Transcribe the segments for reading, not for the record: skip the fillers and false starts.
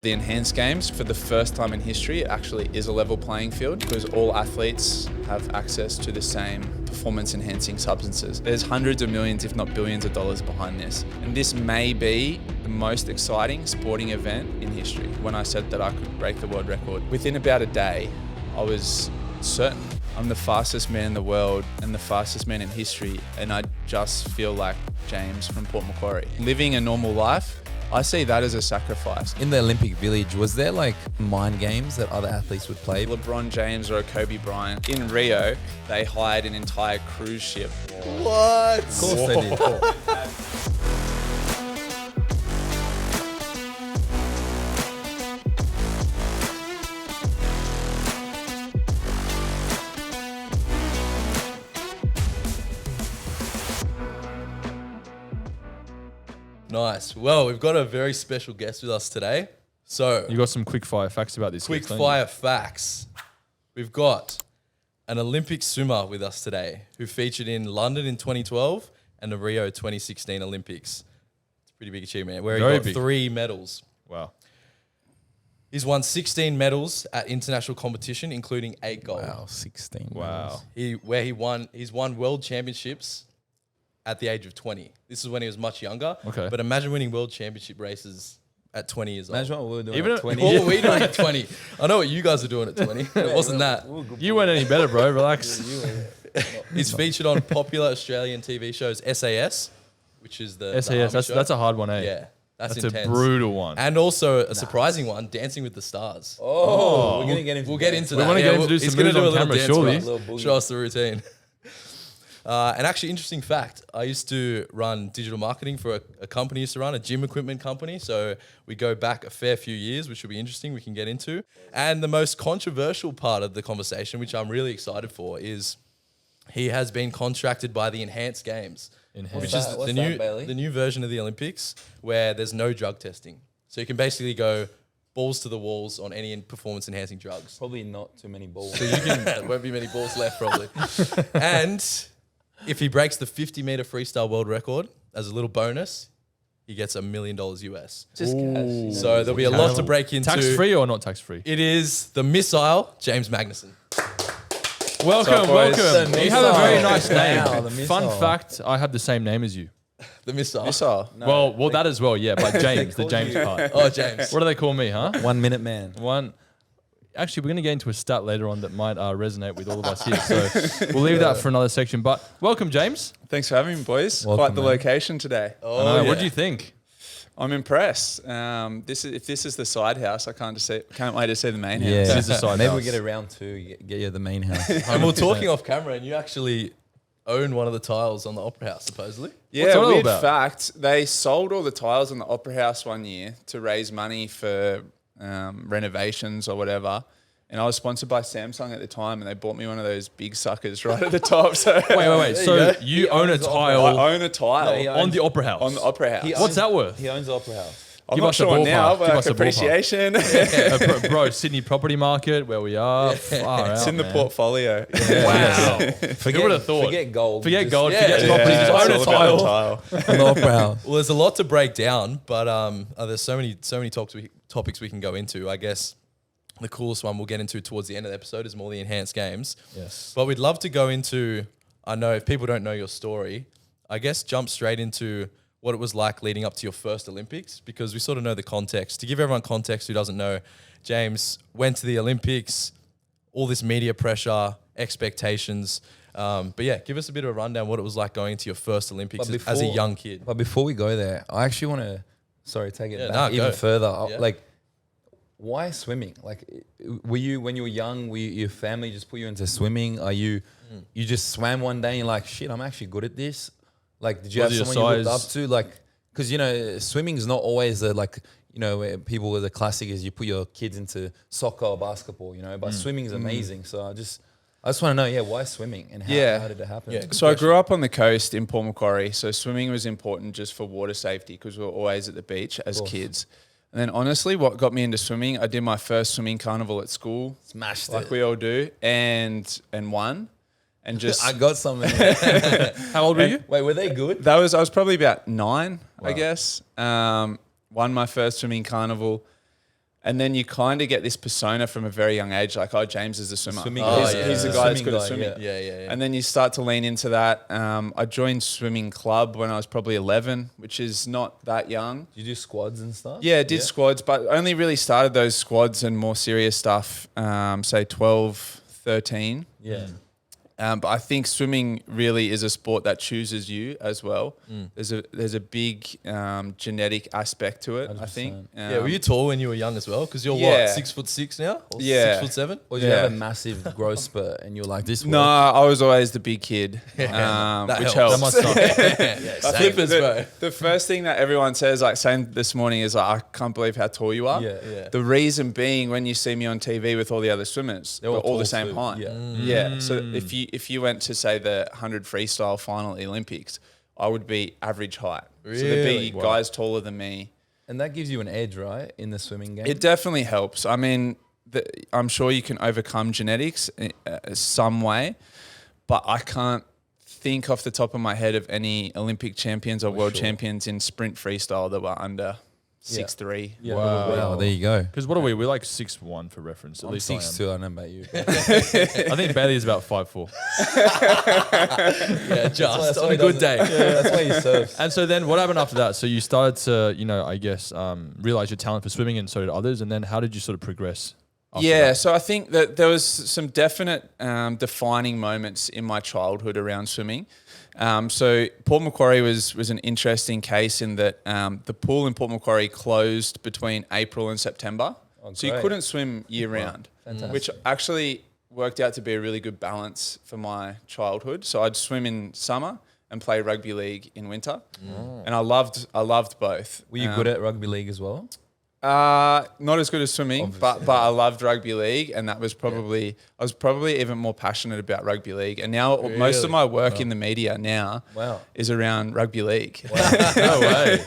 The enhanced games, for the first time in history, it actually is a level playing field because all athletes have access to the same performance enhancing substances. There's hundreds of millions, if not billions of dollars behind this. And this may be the most exciting sporting event in history. When I said that I could break the world record, within about a day, I was certain. I'm the fastest man in the world and the fastest man in history, and I just feel like James from Port Macquarie. Living a normal life, I see that as a sacrifice. In the Olympic Village, was there like mind games that other athletes would play? LeBron James or a Kobe Bryant. In Rio, they hired an entire cruise ship. What? Of course they did. Nice. Well, we've got a very special guest with us today. So, You got some quick fire facts about this. quick guest, don't fire facts. We've got an Olympic swimmer with us today who featured in London in 2012 and the Rio 2016 Olympics. It's a pretty big achievement, where Very he got big. 3 medals. you? Wow. He's won 16 medals at international competition, including 8 gold. Wow, 16. Wow. He's won world championships at the age of 20. This is when he was much younger. Okay. But imagine winning world championship races at 20 years old. Imagine what we were doing Even at at- 20. What were we doing at 20? I know what you guys are doing at 20. It wasn't that. You weren't any better, bro. Relax. He's featured on popular Australian TV shows SAS, which is the SAS, army show. that's a hard one, eh? Yeah, that's a intense. brutal one. And also a surprising one, Dancing with the Stars. Oh, we're going to get into We'll get into We that. wanna get him to do he's some gonna moves on a little camera, dance surely. for us, Little boogie. show us the routine. And actually, interesting fact, I used to run digital marketing for a company I used to run, a gym equipment company. So we go back a fair few years, which will be interesting, we can get into. And the most controversial part of the conversation, which I'm really excited for, is he has been contracted by the Enhanced Games, which is What's the that, new Bayley? the new version of the Olympics where there's no drug testing. So you can basically go balls to the walls on any performance enhancing drugs. Probably not too many balls. There won't be many balls left probably. And if he breaks the 50-meter freestyle world record as a little bonus, he gets $1 million US. Just cash. So there'll be a lot to break into. Tax free or not tax free? It is the missile, James Magnussen. Welcome, boys? welcome. The You have a missile. very nice Wow, name. the Fun missile. fact: I have the same name as you. The missile. Missile. well, that as well. Yeah, but James, the call James you- part. Oh, James. What do they call me, huh? 1 minute man. One. Actually, we're going to get into a stat later on that might resonate with all of us here. So we'll leave that for another section. But welcome, James. Thanks for having me, boys. Welcome, Quite the man. location today. Oh, What do you think? I'm impressed. If this is the side house, I can't wait to see the main house. Yeah, It is a side maybe house. we get a round 2, get you the main house. And we're talking off camera, and you actually own one of the tiles on the Opera House, supposedly. Yeah, What's that all weird about? fact. They sold all the tiles in the Opera House one year to raise money for renovations or whatever. And I was sponsored by Samsung at the time, and they bought me one of those big suckers right at the top. So Wait. So go. you He own a owns the tile I own a tile No, he on the Opera House. on the Opera House. What's that worth? He owns the Opera House. I'm Give not us a sure now, ballpark. Give but us a ballpark. appreciation. Bro, Sydney property market, where we are. Far It's out, in the man. portfolio. Wow. Forget, would have thought? Forget gold. Forget Just gold, Yeah, forget yeah. property, just It's own a all about the tile. on the Opera House. Well, there's a lot to break down, but there's so many topics we can go into. I guess the coolest one we'll get into towards the end of the episode is more the enhanced games. Yes. But we'd love to go into, I know if people don't know your story, I guess jump straight into what it was like leading up to your first Olympics, because we sort of know the context. To give everyone context who doesn't know, James went to the Olympics, all this media pressure, expectations. But yeah, give us a bit of a rundown what it was like going into your first Olympics But as a before- young kid. But before we go there, I actually want to, take it Yeah, back no, even go. further. Yeah. Like, why swimming? Like, when you were young, your family just put you into swimming? Are you just swam one day and you're like, shit, I'm actually good at this? Like, did you Was have it your someone you looked up size? to? Like, because, swimming is not always where people with the classic is you put your kids into soccer or basketball, but swimming is amazing. So I just want to know, why swimming and how did it happen? Yeah. So I grew up on the coast in Port Macquarie. So swimming was important just for water safety because we were always at the beach as kids. And then honestly, what got me into swimming, I did my first swimming carnival at school, Smashed like it. we all do, and won. And just I got something. How old were you? Wait, were they good? I was probably about 9, I guess. Won my first swimming carnival. And then you kind of get this persona from a very young age, like, oh, James is a swimmer. Swimming He's, guy. he's the Yeah. guy that's Swimming good at guy, swimming. Yeah. And then you start to lean into that. I joined swimming club when I was probably 11, which is not that young. You do squads and stuff? Yeah, I did squads, but only really started those squads and more serious stuff, say 12, 13. Yeah. But I think swimming really is a sport that chooses you as well. There's a big genetic aspect to it, I think. 100%. Were you tall when you were young as well? Because you're Yeah. what, 6'6" now? Or Yeah. 6'7"? Or did you Yeah. have a massive growth spurt and you're like, this No, works? I was always the big kid, which helps. helps. That must not. I think Flippers, bro. the first thing that everyone says, like saying this morning, is like, I can't believe how tall you are. Yeah. The reason being, when you see me on TV with all the other swimmers, they're all the tall same too. height. Yeah. Yeah. So if you went to say the 100 freestyle final at the Olympics, I would be average height. So there'd Really? be guys taller than me. And that gives you an edge, right, in the swimming game? It definitely helps. I mean, I'm sure you can overcome genetics some way, but I can't think off the top of my head of any Olympic champions or world champions in sprint freestyle that were under 6'3". Yeah. Wow. There you go. Because what are we? We're like 6'1" for reference. At I'm least I am. 6'2", I don't know about you. I think Bayley is about 5'4". Yeah, just That's on why a he good doesn't- day. Yeah, that's why he surfs. And so then what happened after that? So you started to, I guess, realize your talent for swimming, and so did others. And then how did you sort of progress? after Yeah, that? so I think that there was some definite defining moments in my childhood around swimming. So Port Macquarie was an interesting case in that the pool in Port Macquarie closed between April and September. So you great. couldn't swim year round, which actually worked out to be a really good balance for my childhood. So I'd swim in summer and play rugby league in winter. And I loved both. Were you good at rugby league as well? Not as good as swimming, but I loved rugby league, and that was probably I was probably even more passionate about rugby league. And now most of my work in the media now is around rugby league. No way.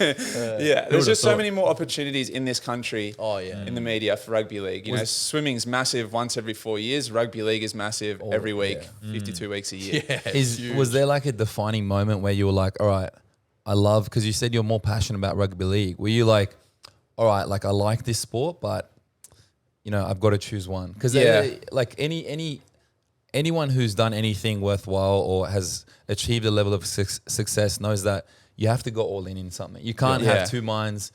Yeah, there's just so many more opportunities in this country. In the media for rugby league. You know, swimming's massive once every 4 years. Rugby league is massive every week, 52 weeks a year. Was there like a defining moment where you were like, all right, I love, because you said you're more passionate about rugby league. Were you like, all right, like I like this sport, but I've got to choose one? Because like anyone who's done anything worthwhile or has achieved a level of success knows that you have to go all in something. You can't have two minds.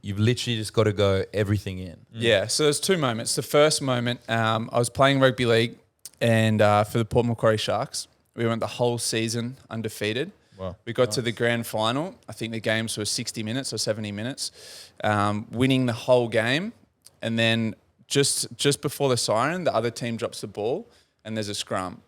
You've literally just got to go everything in. Yeah, so there's two moments. The first moment, I was playing rugby league, and for the Port Macquarie Sharks, we went the whole season undefeated. Wow. We got to the grand final. I think the games were 60 minutes or 70 minutes, winning the whole game. And then just before the siren, the other team drops the ball and there's a scrum.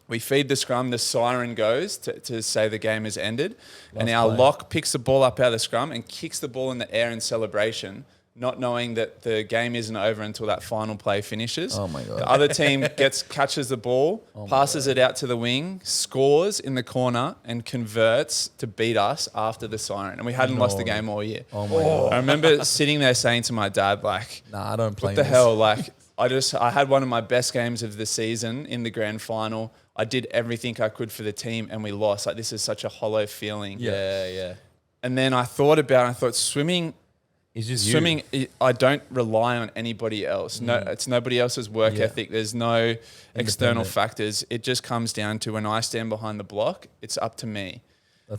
We feed the scrum, the siren goes to say the game has ended. And our lock picks the ball up out of the scrum and kicks the ball in the air in celebration, not knowing that the game isn't over until that final play finishes. Oh my God. The other team catches the ball, passes it out to the wing, scores in the corner and converts to beat us after the siren. And we hadn't lost the game all year. Oh my God. I remember sitting there saying to my dad, like, Nah, I don't play what the this. hell? Like, I had one of my best games of the season in the grand final. I did everything I could for the team and we lost. Like, this is such a hollow feeling. Yeah. And then I thought swimming, It's just swimming, I don't rely on anybody else. No, it's nobody else's work ethic. There's no external factors. It just comes down to when I stand behind the block, it's up to me.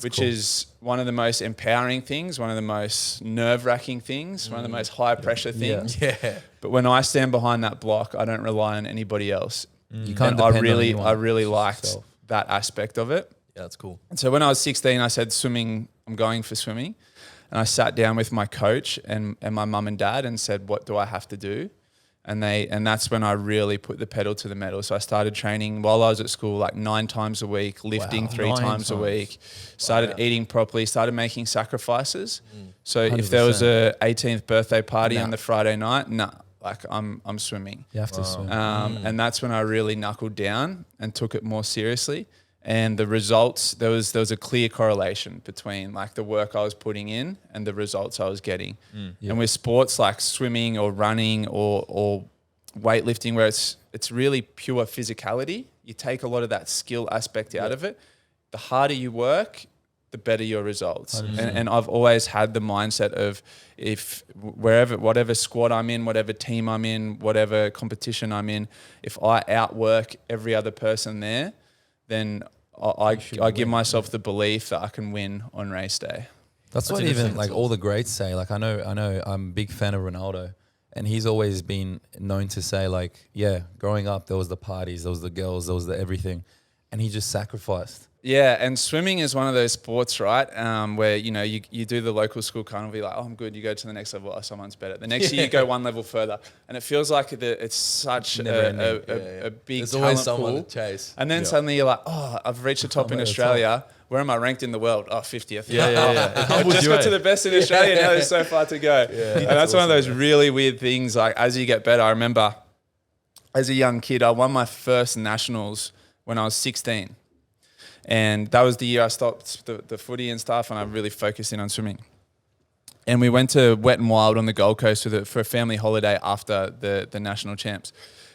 Which cool. is one of the most empowering things, one of the most nerve-wracking things, one of the most high-pressure things. Yeah. But when I stand behind that block, I don't rely on anybody else. You can't And depend on anyone. I really It's liked yourself. that aspect of it. Yeah, that's cool. And so when I was 16, I said, swimming, I'm going for swimming. And I sat down with my coach and my mum and dad and said, what do I have to do? And that's when I really put the pedal to the metal. So I started training while I was at school, like 9 times a week, lifting 3 times a week, started eating properly, started making sacrifices. So if there was a 18th birthday party on the Friday night, like I'm swimming. You have to swim. And that's when I really knuckled down and took it more seriously. And the results, there was a clear correlation between like the work I was putting in and the results I was getting. And with sports like swimming or running or weightlifting, where it's really pure physicality, you take a lot of that skill aspect out of it. The harder you work, the better your results. And I've always had the mindset of whatever squad I'm in, whatever team I'm in, whatever competition I'm in, if I outwork every other person there, then I give myself the belief that I can win on race day. That's what even like all the greats say. Like I know I'm a big fan of Ronaldo, and he's always been known to say like, yeah, growing up there was the parties, there was the girls, there was the everything, and he just sacrificed. Yeah, and swimming is one of those sports, right? Where you do the local school carnival, you're like, oh, I'm good. You go to the next level, oh, someone's better. The next year you go one level further, and it feels like it's such a big There's talent always someone pool. to chase. And then suddenly you're like, oh, I've reached the top in Australia. Where am I ranked in the world? Oh, 50th. I just got to the best in Australia. Now there's so far to go. And that's one of those really weird things. Like as you get better, I remember as a young kid, I won my first nationals when I was 16. And that was the year I stopped the footy and stuff, and I really focused in on swimming. And we went to Wet and Wild on the Gold Coast for a family holiday after the national champs.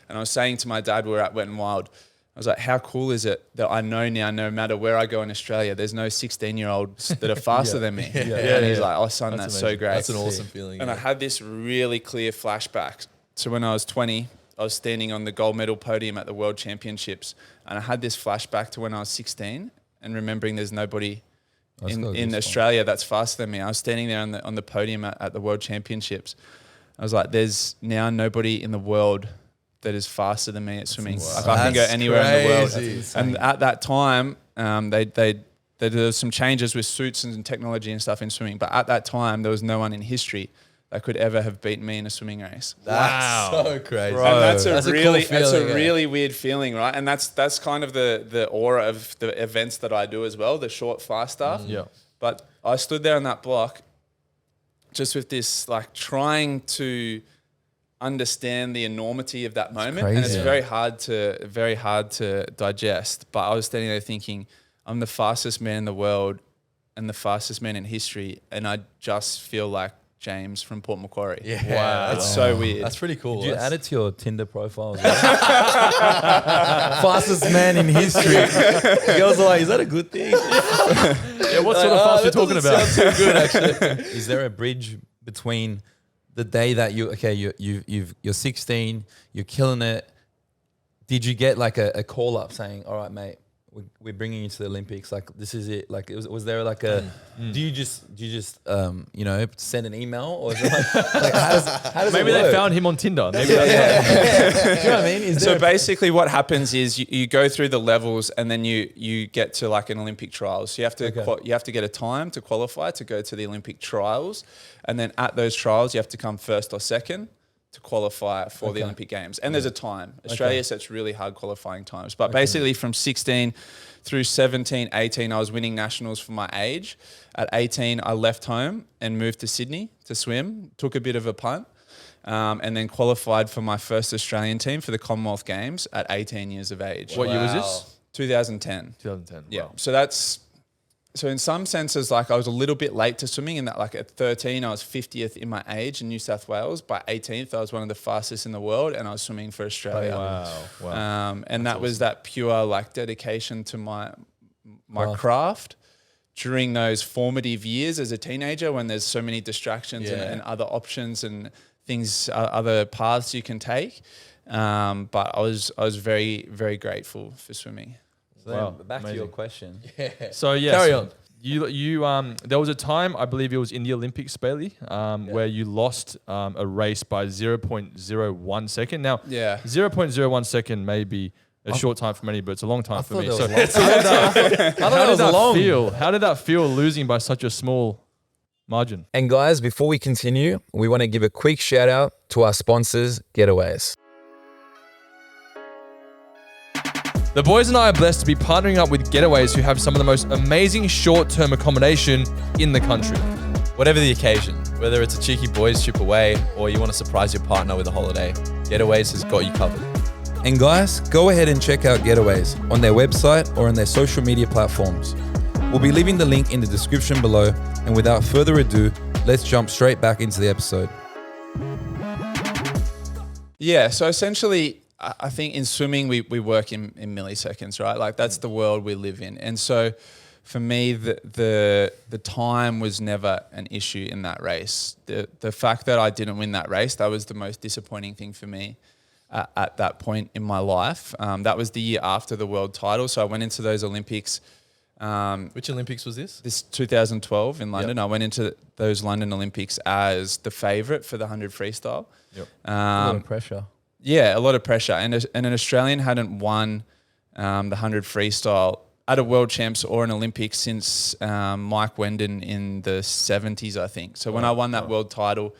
And I was saying to my dad, we were at Wet and Wild, I was like, how cool is it that I know now, no matter where I go in Australia, there's no 16-year-olds that are faster than me. And he's like, oh, son, that's so great. That's an awesome feeling. And I had this really clear flashback. So when I was 20, I was standing on the gold medal podium at the World Championships, and I had this flashback to when I was 16 and remembering there's nobody in Australia that's faster than me. I was standing there on the podium at the World Championships. I was like, there's now nobody in the world that is faster than me at swimming. Like I can go anywhere in the world. And at that time, there were some changes with suits and technology and stuff in swimming. But at that time, there was no one in history that could ever have beaten me in a swimming race. That's so crazy. And that's a really, cool feeling, it's a really weird feeling, right? And that's kind of the aura of the events that I do as well, the short, fast stuff. Yeah. But I stood there on that block just with this, like trying to understand the enormity of that moment. And it's very hard to digest. But I was standing there thinking, I'm the fastest man in the world and the fastest man in history. And I just feel like James from Port Macquarie. Yeah. Wow. It's so weird. That's pretty cool. Did you add it to your Tinder profile as well? Fastest man in history. Girls are like, is that a good thing? Yeah, what sort of fast are you talking about? Sounds too good, actually. Is there a bridge between the day that you're 16, you're killing it? Did you get like a call up saying, all right, mate, we're bringing you to the Olympics, like this is it? Like was there like a do you just send an email, or is it like how does maybe it work? they found him on Tinder. Maybe Do you know what I mean? So basically what happens is you go through the levels and then you get to like an Olympic trials. So you have to get a time to qualify to go to the Olympic trials, and then at those trials you have to come first or second to qualify for the Olympic Games. And there's a time. Australia sets really hard qualifying times. But basically from 16 through 17, 18, I was winning nationals for my age. At 18, I left home and moved to Sydney to swim, took a bit of a punt, and then qualified for my first Australian team for the Commonwealth Games at 18 years of age. What year was this? 2010. 2010. Yeah. Wow. So in some senses, like I was a little bit late to swimming in that, like at 13, I was 50th in my age in New South Wales. By 18th, I was one of the fastest in the world, and I was swimming for Australia. Wow. And that was that pure like dedication to my craft during those formative years as a teenager, when there's so many distractions and other options and things, other paths you can take. But I was very, very grateful for swimming. So back to your question. So yes, Carry on. You there was a time, I believe it was in the Olympics, Bayley, where you lost a race by 0.01 second. Now, 0.01 second may be a short time for many, but it's a long time for me. So how did that feel losing by such a small margin? And guys, before we continue, we want to give a quick shout out to our sponsors, Getaways. The boys and I are blessed to be partnering up with Getaways, who have some of the most amazing short-term accommodation in the country. Whatever the occasion, whether it's a cheeky boys trip away or you want to surprise your partner with a holiday, Getaways has got you covered. And guys, go ahead and check out Getaways on their website or on their social media platforms. We'll be leaving the link in the description below. And without further ado, let's jump straight back into the episode. Yeah, so essentially, I think in swimming, we work in milliseconds, right? Like that's the world we live in. And so for me, the time was never an issue in that race. The fact that I didn't win that race, that was the most disappointing thing for me at that point in my life. That was the year after the world title. So I went into those Olympics. Which Olympics was this? This 2012 in London. Yep. I went into those London Olympics as the favourite for the 100 freestyle. Yep. A lot of pressure. Yeah, a lot of pressure. And an Australian hadn't won the 100 freestyle at a World Champs or an Olympics since Mike Wendon in the 70s, I think. So when I won that world title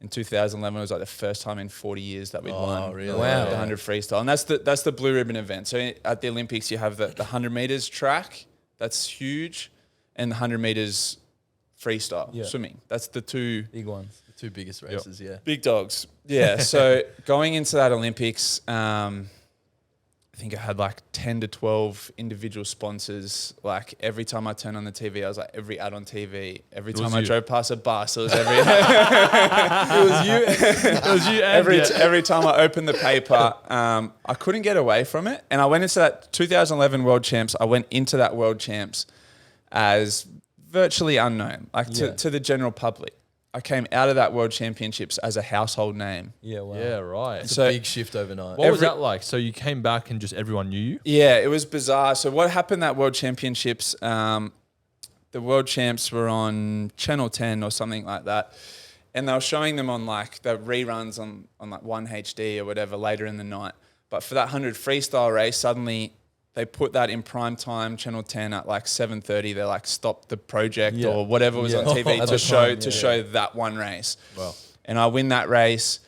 in 2011, it was like the first time in 40 years that we'd won really? the Wow. 100 freestyle. And that's the blue ribbon event. So at the Olympics, you have the 100 meters track. That's huge. And the 100 meters freestyle, swimming. That's the two Big ones. The two biggest races, yeah. big dogs. Yeah. So going into that Olympics, I think I had like 10 to 12 individual sponsors. Like every time I turned on the TV, I was like every ad on TV. Every time I drove past a bus, it was every. It was you. It was you. Every time I opened the paper, I couldn't get away from it. And I went into that 2011 World Champs. I went into that World Champs as virtually unknown, like to the general public. I came out of that World Championships as a household name. Yeah, wow. Yeah, right. It's So- a big shift overnight. What was that like? So you came back and just everyone knew you? Yeah, it was bizarre. So what happened at World Championships, the World Champs were on Channel 10 or something like that. And they were showing them on like the reruns on like 1HD or whatever later in the night. But for that 100 freestyle race, suddenly they put that in prime time, Channel 10 at like 7:30. They like stopped the project or whatever was on TV At to the show time, show that one race. Wow. And I win that race,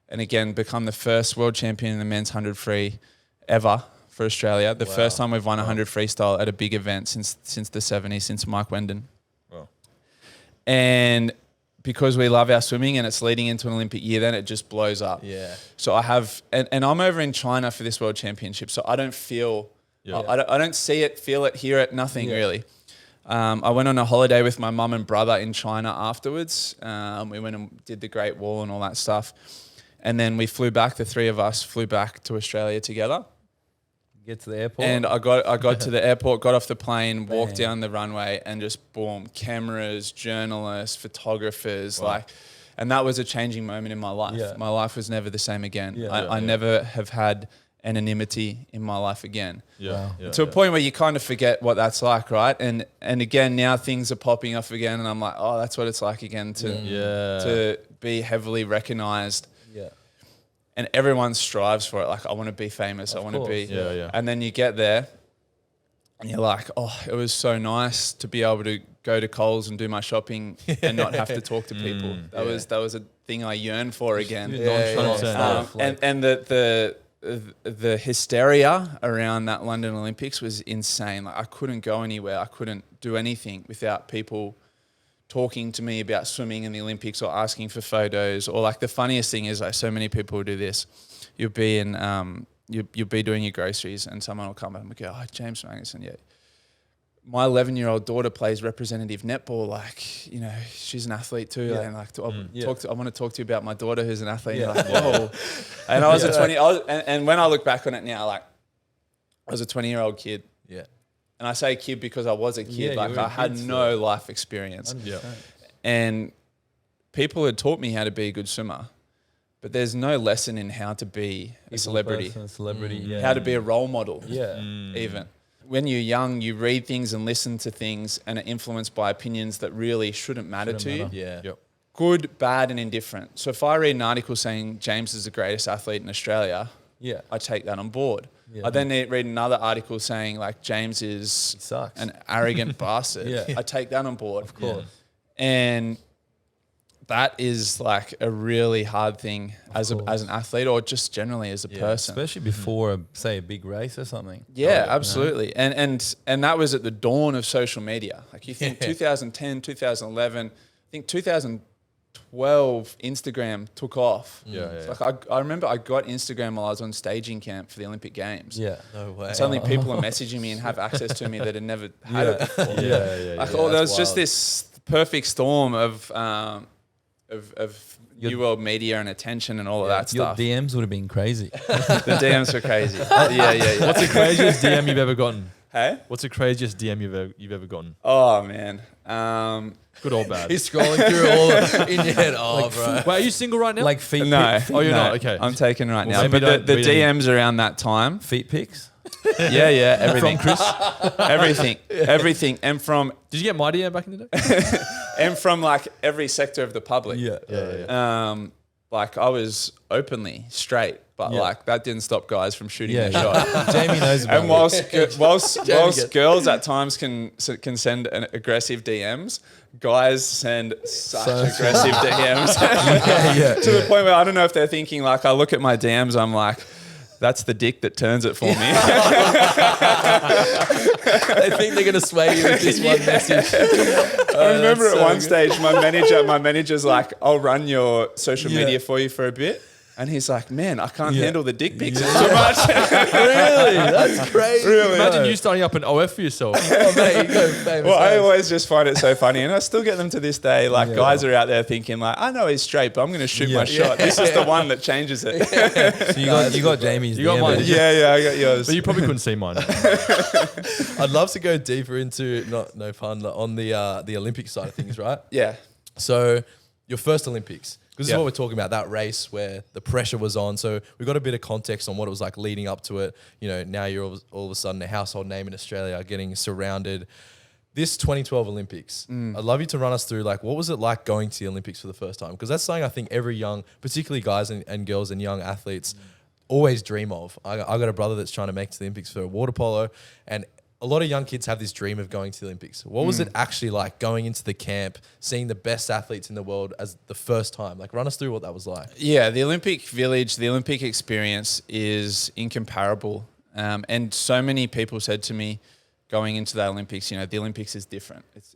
and again become the first world champion in the men's 100 free ever for Australia. The first time we've won 100 freestyle at a big event since the 70s, since Mike Wendon. Wow. And because we love our swimming and it's leading into an Olympic year, then it just blows up. Yeah. So I have, and I'm over in China for this world championship, so I don't feel, I don't see it, feel it, hear it, nothing really. I went on a holiday with my mum and brother in China afterwards. We went and did the Great Wall and all that stuff. And then we flew back, the three of us flew back to Australia together. Get to the airport. And I got to the airport, got off the plane, walked down the runway, and just boom, cameras, journalists, photographers, and that was a changing moment in my life. Yeah. My life was never the same again. I never have had anonymity in my life again. To a point where you kind of forget what that's like, right? And again, now things are popping up again, and I'm like, oh, that's what it's like again to be heavily recognized. Yeah. And everyone strives for it. Like, I want to be famous. I want to be. Yeah. And then you get there and you're like, oh, it was so nice to be able to go to Coles and do my shopping and not have to talk to people. That was a thing I yearn for again. And the hysteria around that London Olympics was insane. Like, I couldn't go anywhere. I couldn't do anything without people talking to me about swimming in the Olympics or asking for photos. Or like the funniest thing is, like, so many people do this. You'll be in you'll be doing your groceries and someone will come up and go, oh, James Magnussen, yeah. My 11-year-old daughter plays representative netball. Like, you know, she's an athlete too. And like, I want to talk to you about my daughter who's an athlete. And like, whoa. And I was and when I look back on it now, like, I was a 20-year-old kid. Yeah. And I say kid because I was a kid. Yeah, like, I had no life experience. 100%. And people had taught me how to be a good swimmer. But there's no lesson in how to be a celebrity. How to be a role model. Even. When you're young, you read things and listen to things and are influenced by opinions that really shouldn't matter to you. Yeah. Yep. Good, bad, and indifferent. So if I read an article saying James is the greatest athlete in Australia, I take that on board. I then read another article saying like James is an arrogant bastard. I take that on board. Of course. And that is like a really hard thing as an athlete or just generally as a person. Especially before, say, a big race or something. Yeah, absolutely. And that was at the dawn of social media. Like, you think 2010, 2011, I think 2012 Instagram took off. Like, I remember I got Instagram while I was on staging camp for the Olympic Games. Yeah. No way. And suddenly people are messaging me and have access to me that had never had it before. Like, there was just this perfect storm of new world media and attention and all of that stuff. Your DMs would have been crazy. The DMs were crazy. Yeah. What's the craziest DM you've ever gotten? Hey? What's the craziest DM you've ever gotten? Oh, man. Good or bad? He's scrolling through all in your head. Oh, bro. Wait, are you single right now? Like feet. No. Feet, Oh, you're no, not? Okay. I'm taking right Well, now. maybe But the we don't- DMs around that time. feet pics. Yeah, everything. Everything. And from Did you get my DM back in the day? like every sector of the public. Yeah. Like I was openly straight, but like that didn't stop guys from shooting Yeah. their shot. Jamie knows about And it. whilst girls at times can send an aggressive DMs, guys send such aggressive DMs to the point where I don't know if they're thinking like I look at my DMs, I'm like, that's the dick that turns it for me. They think they're gonna sway you with this one message. I remember at one stage, my manager's like, I'll run your social media for you for a bit. And he's like, man, I can't handle the dick pics. It's too much. Really? That's crazy. Really? Imagine you starting up an OF for yourself. Oh, mate, you go famous. Well, I names. always just find it so funny. And I still get them to this day. Like, guys are out there thinking, like, I know he's straight, but I'm going to shoot my shot. This is the one that changes it. So you got Jamie's. You got DM, mine, but- did you? Yeah, I got yours. But you probably couldn't see mine. I'd love to go deeper into no pun on the Olympic side of things, right? Yeah. So your first Olympics, because this Yeah. is what we're talking about, that race where the pressure was on. So we got a bit of context on what it was like leading up to it. You know, now you're all of a sudden a household name in Australia, getting surrounded. This 2012 Olympics, I'd love you to run us through, like, what was it like going to the Olympics for the first time? Because that's something I think every young, particularly guys and girls and young athletes, always dream of. I got a brother that's trying to make it to the Olympics for water polo, and a lot of young kids have this dream of going to the Olympics. What was it actually like going into the camp, seeing the best athletes in the world as the first time? Like, run us through what that was like. Yeah, the Olympic Village, the Olympic experience is incomparable. And so many people said to me going into the Olympics, you know, the Olympics is different. It's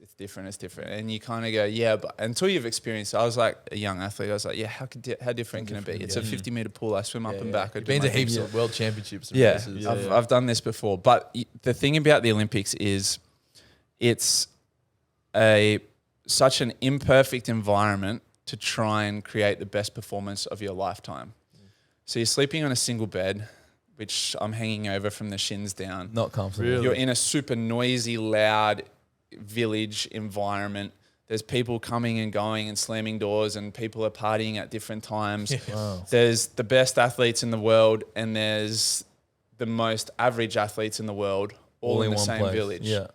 different. And you kind of go, yeah, but until you've experienced it, I was like a young athlete. I was like, yeah, how different can it be? It's a 50-meter pool. I swim up and back. I You've do been my to thing. heaps of world championships. And Yeah, races. I've done this before. But the thing about the Olympics is it's such an imperfect environment to try and create the best performance of your lifetime. So you're sleeping on a single bed, which I'm hanging over from the shins down. Not comfortable. Really? You're in a super noisy, loud village environment. There's people coming and going and slamming doors, and people are partying at different times. Wow. There's the best athletes in the world, and there's the most average athletes in the world, all in the one same place. village. Yeah.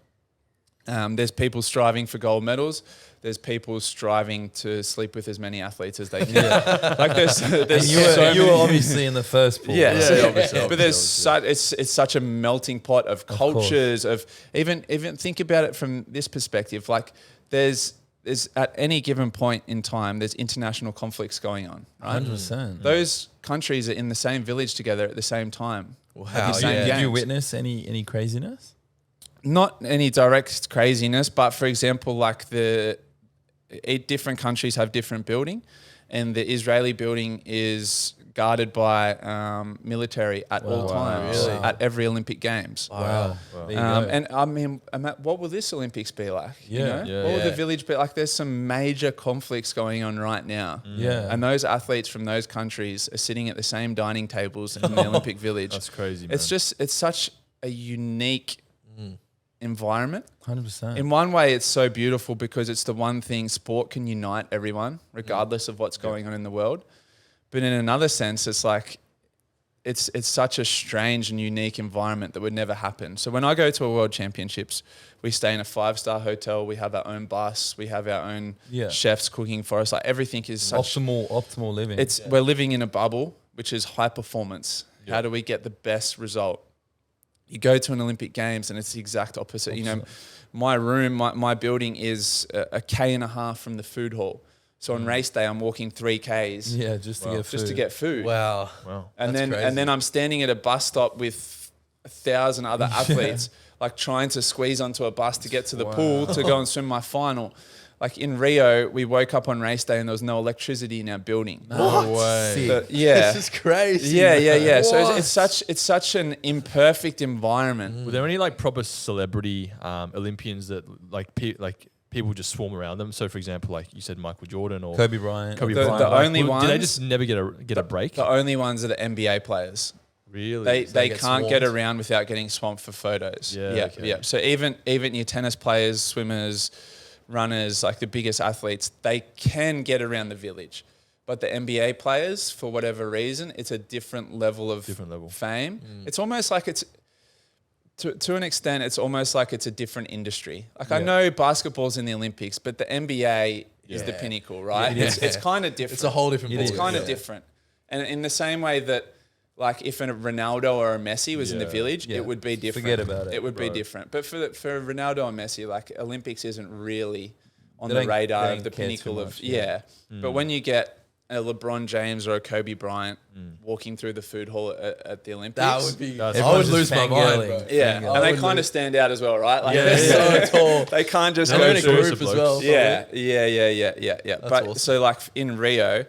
There's people striving for gold medals. There's people striving to sleep with as many athletes as they can. Like there's And so you were many- obviously in the first pool. yeah, right? so- obviously, but there's it's such a melting pot of cultures of even think about it from this perspective. Like there's at any given point in time, there's international conflicts going on. Right? 100%. Those countries are in the same village together at the same time. Wow. At the same yeah. Did you games. witness any craziness? Not any direct craziness, but for example, like different countries have different building, and the Israeli building is guarded by military at all times Really? at every Olympic Games. Wow. There you go. And I mean, what will this Olympics be like? You Yeah. know? Yeah. What will Yeah. the village be like? There's some major conflicts going on right now. Yeah. And those athletes from those countries are sitting at the same dining tables in the Olympic Village. That's crazy, man. It's such a unique environment. 100%. In one way, it's so beautiful because it's the one thing sport can unite everyone, regardless of what's going on in the world. But in another sense, it's like it's such a strange and unique environment that would never happen. So when I go to a World Championships, we stay in a 5-star hotel. We have our own bus. We have our own chefs cooking for us. Like everything is such optimal living. we're living in a bubble, which is high performance. How do we get the best result? You go to an Olympic Games and it's the exact opposite. You know, my room, my building is a K and a half from the food hall. So on race day, I'm walking 3 Ks. Yeah, just to get food. Wow. And That's crazy. then I'm standing at a bus stop with 1,000 other athletes, like trying to squeeze onto a bus to get to the pool to go and swim my final. Like in Rio, we woke up on race day and there was no electricity in our building. No way. Sick. But yeah. This is crazy. Yeah. So What? it's such an imperfect environment. Were there any like proper celebrity Olympians that like people just swarm around them? So for example, like you said, Michael Jordan or Kobe Bryant. Kobe The Bryant. the Like, only did they ones- just never get a break? The only ones that are NBA players. Really? They get can't get swarmed? around without getting swamped for photos. Yeah, okay. Yeah. So even your tennis players, swimmers, runners, like the biggest athletes, they can get around the village. But the NBA players, for whatever reason, it's a different level of fame. It's almost like it's, to an extent, it's almost like it's a different industry. Like I know basketball's in the Olympics, but the NBA is the pinnacle, right? It's kind of different. It's a whole different ball. It's kind of different. And in the same way that, like, if a Ronaldo or a Messi was in the village, it would be different. Forget about it. It would be different. But for Ronaldo and Messi, like, Olympics isn't really on They the don't- radar they of the don't care too pinnacle of much, But when you get a LeBron James or a Kobe Bryant walking through the food hall at the Olympics, That would be. I Everyone's would just lose my mind, fangirling. bro. yeah, Fangirl. and they kind of stand out as well, right? Like They're so tall. they can't just They're go in a through. group as well. Yeah. But awesome. so like in Rio,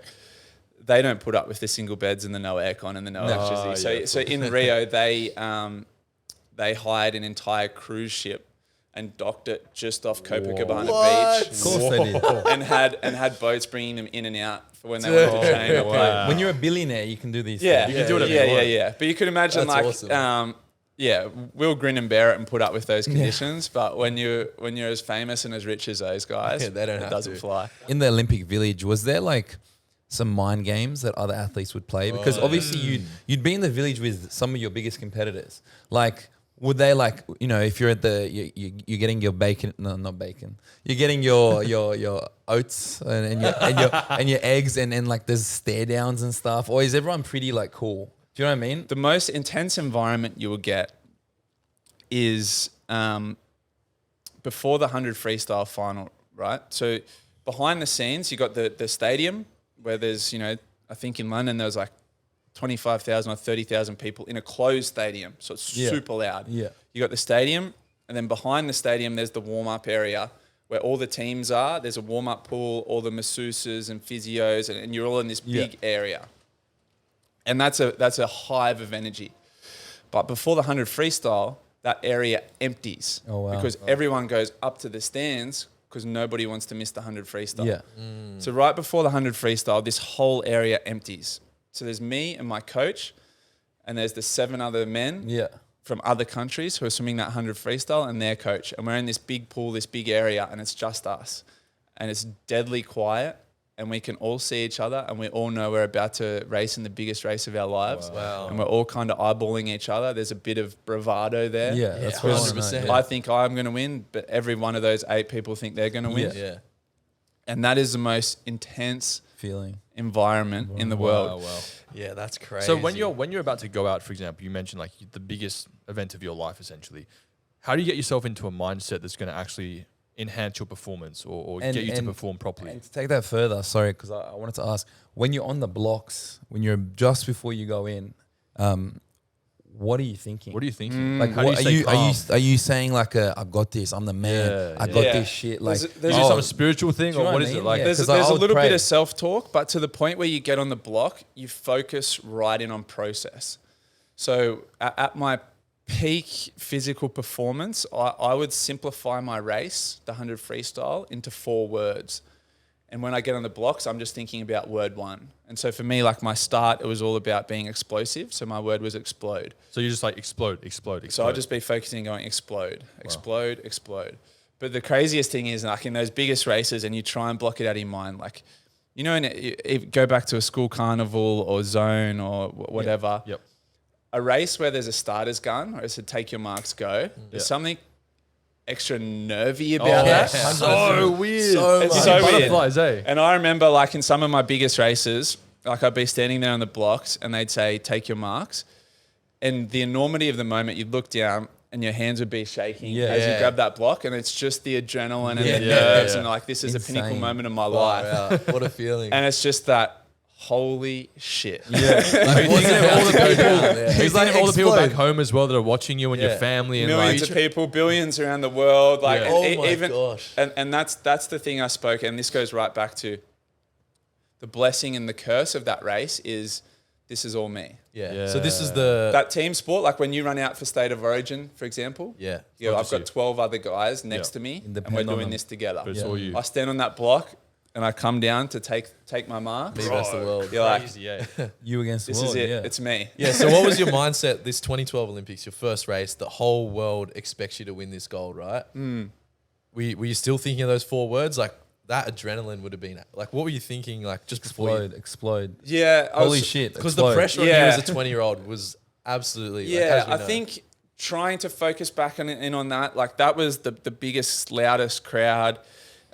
they don't put up with the single beds and the no aircon and the no electricity. So in Rio, they hired an entire cruise ship and docked it just off Copacabana Beach. Of course they did. and had boats bringing them in and out for when they wanted to train or play. When you're a billionaire, you can do these Yeah, things. You can do whatever you want. yeah. But you could imagine That's like, awesome. we'll grin and bear it and put up with those conditions. But when you're as famous and as rich as those guys, Yeah, they don't it have doesn't to. fly. In the Olympic Village, was there like some mind games that other athletes would play? Because obviously you'd be in the village with some of your biggest competitors. Like, would they like, you know, if you're at you're getting your bacon, no, not bacon, you're getting your oats and your eggs and like there's stare downs and stuff, or is everyone pretty like cool? Do you know what I mean? The most intense environment you will get is before the 100 freestyle final, right? So behind the scenes, you got the stadium where there's, you know, I think in London there was like 25,000 or 30,000 people in a closed stadium. So it's super loud. Yeah. You got the stadium, and then behind the stadium, there's the warm-up area where all the teams are. There's a warm-up pool, all the masseuses and physios, and you're all in this big area. And that's a hive of energy. But before the 100 freestyle, that area empties. Oh, wow. Because everyone goes up to the stands because nobody wants to miss the 100 freestyle. Yeah. So right before the 100 freestyle, this whole area empties. So there's me and my coach, and there's the 7 other men from other countries who are swimming that 100 freestyle and their coach. And we're in this big pool, this big area, and it's just us. And it's deadly quiet, and we can all see each other, and we all know we're about to race in the biggest race of our lives. Wow. And we're all kind of eyeballing each other. There's a bit of bravado there. Yeah, that's what I wanna know. 100%. I think I'm going to win, but every one of those 8 people think they're going to win. Yeah. And that is the most intense Feeling. environment in the world. Wow. Yeah, that's crazy. So when you're about to go out, for example, you mentioned like the biggest event of your life, essentially. How do you get yourself into a mindset that's going to actually enhance your performance or get you to perform properly? And to take that further, sorry, because I wanted to ask, when you're on the blocks, when you're just before you go in, what are you thinking? What are you thinking? Like, How do what, you stay calm? are you saying like, I got this, I'm the man, I got this shit? Like, There's Is it some spiritual thing, do you or know what what I is it mean? like? Yeah. There's 'Cause a I would little pray. bit of self-talk, but to the point where you get on the block, you focus right in on process. So at my peak physical performance, I would simplify my race, the 100 freestyle, into 4 words. And when I get on the blocks, I'm just thinking about word 1. And so for me, like my start, it was all about being explosive. So my word was explode. So you just like explode. So I'll just be focusing on going explode, explode, explode. But the craziest thing is like in those biggest races, and you try and block it out of your mind, like, you know, go back to a school carnival or zone or whatever. Yep. A race where there's a starter's gun or it's a take your marks go, there's something extra nervy about that. So weird. It's so weird. Butterflies, eh? And I remember like in some of my biggest races, like I'd be standing there on the blocks and they'd say, take your marks. And the enormity of the moment, you'd look down and your hands would be shaking as you grab that block. And it's just the adrenaline and the nerves and like, this is a pinnacle Insane. moment of my life. What a feeling. And it's just that, holy shit. Like, what's Thinking of all the people, He's like all the people explode. back home as well that are watching you and your family and Millions like of people, billions around the world. Like, Yeah. and Oh my even, gosh. And that's the thing I spoke, and this goes right back to the blessing and the curse of that race is this is all me. Yeah. So this is the That team sport, like when you run out for State of Origin, for example, Yeah. you know, Not I've just got you. 12 other guys next to me, and we're Depend on doing them. this together. But it's all you. I stand on that block, and I come down to take my mark, Me versus the world. you're like, Crazy, yeah. You against the this world. is it. Yeah. It's me. Yeah, so what was your mindset this 2012 Olympics, your first race? The whole world expects you to win this gold, right? Were you still thinking of those 4 words? Like, that adrenaline would have been, like, what were you thinking, like, just before you? Explode. Yeah. Holy shit. Because the explode. pressure on you Yeah. as a 20-year-old was absolutely, like, Yeah, as we I know. think trying to focus back in on that, like that was the biggest, loudest crowd.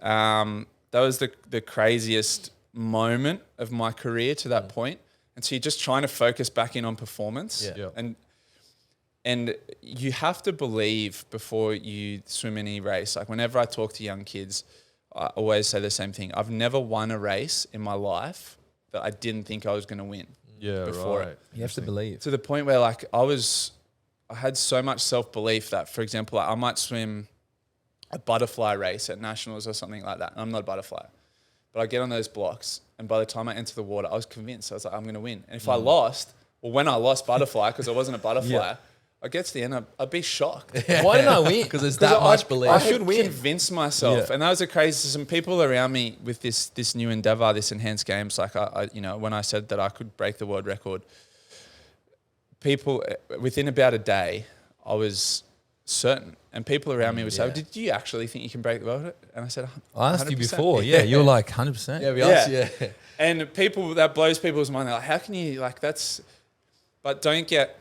That was the craziest moment of my career to that point. And so you're just trying to focus back in on performance. Yeah. And you have to believe before you swim any race. Like whenever I talk to young kids, I always say the same thing. I've never won a race in my life that I didn't think I was going to win. Yeah, Before right. it. You have to believe. To the point where like I had so much self-belief that, for example, like I might swim a butterfly race at nationals or something like that. And I'm not a butterfly, but I get on those blocks, and by the time I enter the water, I was convinced. I was like, I'm going to win. And if I lost, well, when I lost butterfly, because I wasn't a butterfly, I get to the end, I'd be shocked. Why didn't I win? Because there's that much belief. I should should win. convince myself, Yeah. and that was a crazy. Some people around me with this new endeavor, this enhanced games. Like I, when I said that I could break the world record, people within about a day, I was certain, and people around me would say, "Did you actually think you can break the world?" record?" And I said, I asked you 100%. before. Yeah, you were like 100%. Yeah, we asked, yeah. And people, that blows people's mind. They're like, how can you, like, that's, but don't get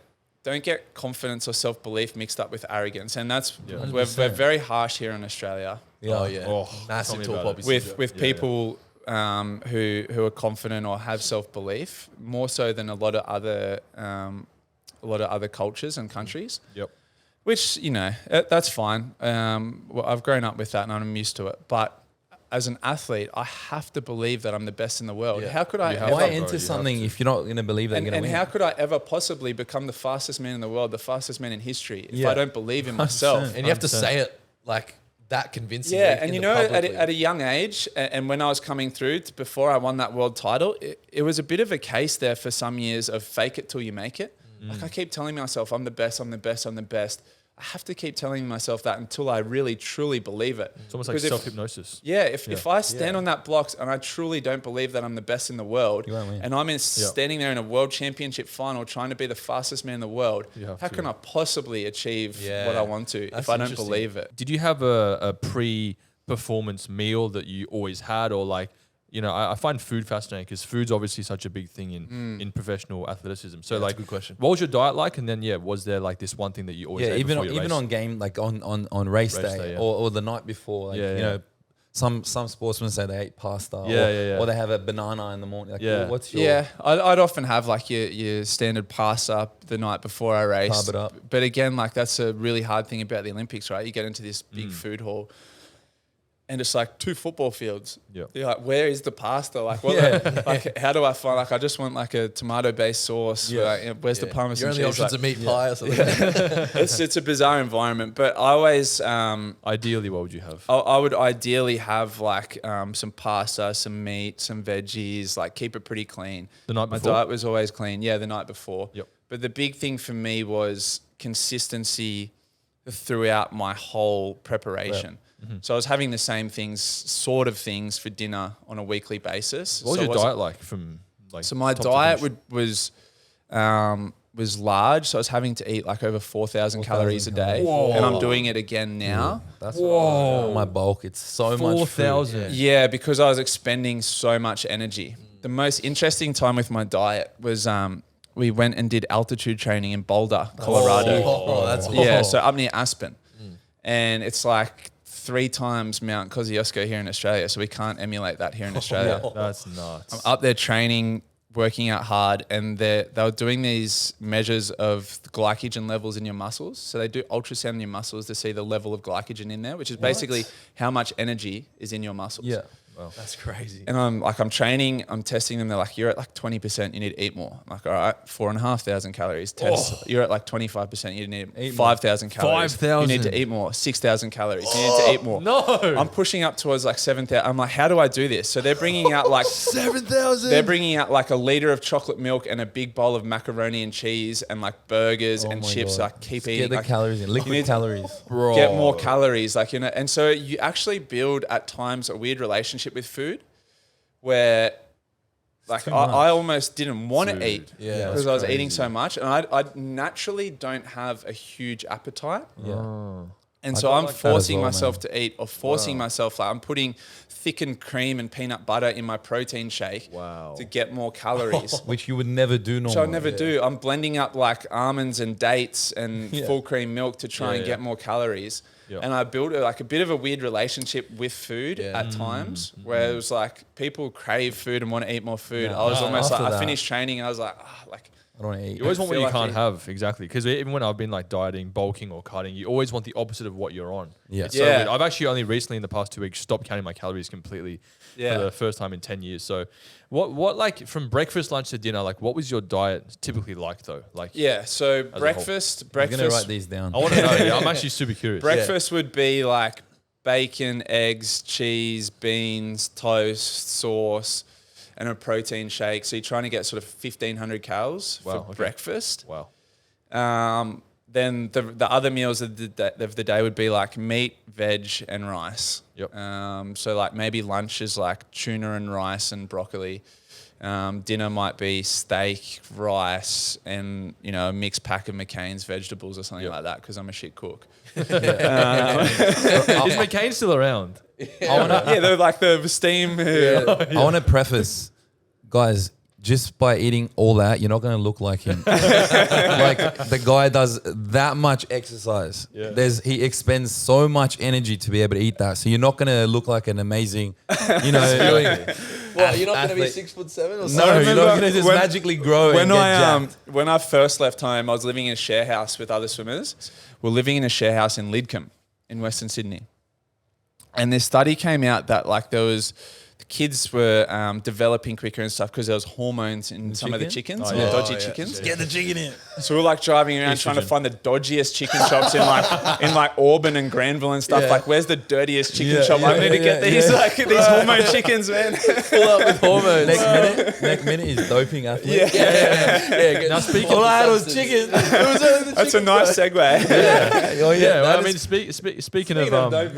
confidence or self-belief mixed up with arrogance. And that's, we're very harsh here in Australia Oh, yeah. Oh, Massive tell me tall about poppy it. with people who are confident or have self-belief, more so than a lot of other cultures and countries. Yep. Which, that's fine. Well, I've grown up with that and I'm used to it. But as an athlete, I have to believe that I'm the best in the world. Yeah. How could I You have ever... Why bro, you enter have something to. if you're not going to believe that you're going And to win? how could I ever possibly become the fastest man in the world, the fastest man in history, if Yeah. I don't believe in myself? And you have to say it like that convincingly. Yeah, and in you the know, publicly. at a young age, and when I was coming through, before I won that world title, it was a bit of a case there for some years of fake it till you make it. Like I keep telling myself, I'm the best, I'm the best, I'm the best. I have to keep telling myself that until I really, truly believe it. It's almost like Because self-hypnosis. if I stand on that blocks and I truly don't believe that I'm the best in the world, You won't win. and I'm standing there in a world championship final trying to be the fastest man in the world, You have how to. can I possibly achieve Yeah. what I want to That's if I don't interesting. believe it? Did you have a pre-performance meal that you always had, or like, I find food fascinating because food's obviously such a big thing in professional athleticism. So Yeah, that's like, a good question. what was your diet like? And then was there like this one thing that you always ate before your even race? on game, like on race day, day, yeah. or the night before, like, Yeah, yeah. some sportsmen say they ate pasta, Yeah. or they have a banana in the morning. Like, Yeah. what's your Yeah, I'd often have like your standard pasta the night before I race. Carb it up. But again, like that's a really hard thing about the Olympics, right? You get into this big food hall, and it's like 2 football fields. Yeah. You're like, where is the pasta? Like, what? Like, how do I find? Like, I just want like a tomato-based sauce. Yeah. Like, where's the parmesan Your only cheese? options Like, are meat pie or something. it's a bizarre environment, but I always Ideally, what would you have? I would ideally have like some pasta, some meat, some veggies, like keep it pretty clean. The night My before? diet was always clean. Yeah, the night before. Yep. But the big thing for me was consistency throughout my whole preparation. So I was having the same sort of things for dinner on a weekly basis. What was So your it wasn't- diet like from like? So my top to diet finish? was large. So I was having to eat like over 4,000 calories a day. calories. And I'm doing it again now. That's Whoa. my bulk. It's so much 4,000. food. Yeah, because I was expending so much energy. The most interesting time with my diet was we went and did altitude training in Boulder, Colorado. Oh, that's Yeah, so up near Aspen. And it's like 3 times Mount Kosciuszko here in Australia, so we can't emulate that here in Australia. That's nuts. Up there training, working out hard, and they were doing these measures of glycogen levels in your muscles. So they do ultrasound in your muscles to see the level of glycogen in there, which is basically how much energy is in your muscles. Yeah. That's crazy. And I'm training, I'm testing them. They're like, you're at like 20%, you need to eat more. I'm like, all right, 4,500 calories. Test. You're at like 25%, you need Eat 5,000 calories. 5,000. You need to eat more. 6,000 calories. You need to eat more. No. I'm pushing up towards like 7,000. I'm like, how do I do this? So they're bringing out like 7,000. they're bringing out like a liter of chocolate milk and a big bowl of macaroni and cheese and like burgers and my chips. God. Like keep Get eating. the like, calories in. you Liquid need to calories. Bro. get more calories, like, and so you actually build at times a weird relationship with food. where like I almost didn't want to eat because I was eating so much, and I naturally don't have a huge appetite. And so I'm forcing myself to eat, or forcing myself, like I'm putting thickened cream and peanut butter in my protein shake to get more calories. Which you would never do normally. Which I never do. I'm blending up like almonds and dates and full cream milk to try and get more calories. And I built like a bit of a weird relationship with food at times where it was like people crave food and want to eat more food. I was almost like, I finished training and I was like, I don't want to eat. You always want what you can't have, exactly. Because even when I've been like dieting, bulking or cutting, you always want the opposite of what you're on. It's so weird. I've actually only recently in the past 2 weeks stopped counting my calories completely for the first time in 10 years. So what like from breakfast, lunch to dinner, like what was your diet typically like though? Like so breakfast. I'm going to write these down. I want to know. I'm actually super curious. Breakfast would be like bacon, eggs, cheese, beans, toast, sauce, and a protein shake. So you're trying to get sort of 1,500 calories for breakfast. Wow. Then the other meals of the day would be like meat, veg, and rice. So like maybe lunch is like tuna and rice and broccoli. Dinner might be steak, rice, and a mixed pack of McCain's vegetables or something like that because I'm a shit cook. Is McCain still around? They're like the steam. I want to preface, guys, just by eating all that, you're not going to look like him. Like the guy does that much exercise. He expends so much energy to be able to eat that. So you're not going to look like an amazing, Well, you're not going to be 6'7" or something. No, you're not going to just magically grow and get jacked. When I first left home, I was living in a share house with other swimmers. We're living in a share house in Lidcombe in Western Sydney. And this study came out that like the kids were developing quicker and stuff because there was hormones in some of the chickens, the dodgy chickens. Get the chicken in. So we're like driving around trying to find the dodgiest chicken shops in like Auburn and Granville and stuff. Like, where's the dirtiest chicken shop? I need to get these these hormone chickens, man. Fill up with hormones. Next minute is doping athlete. Now speaking, all I had was chicken. That's a nice segue. I mean,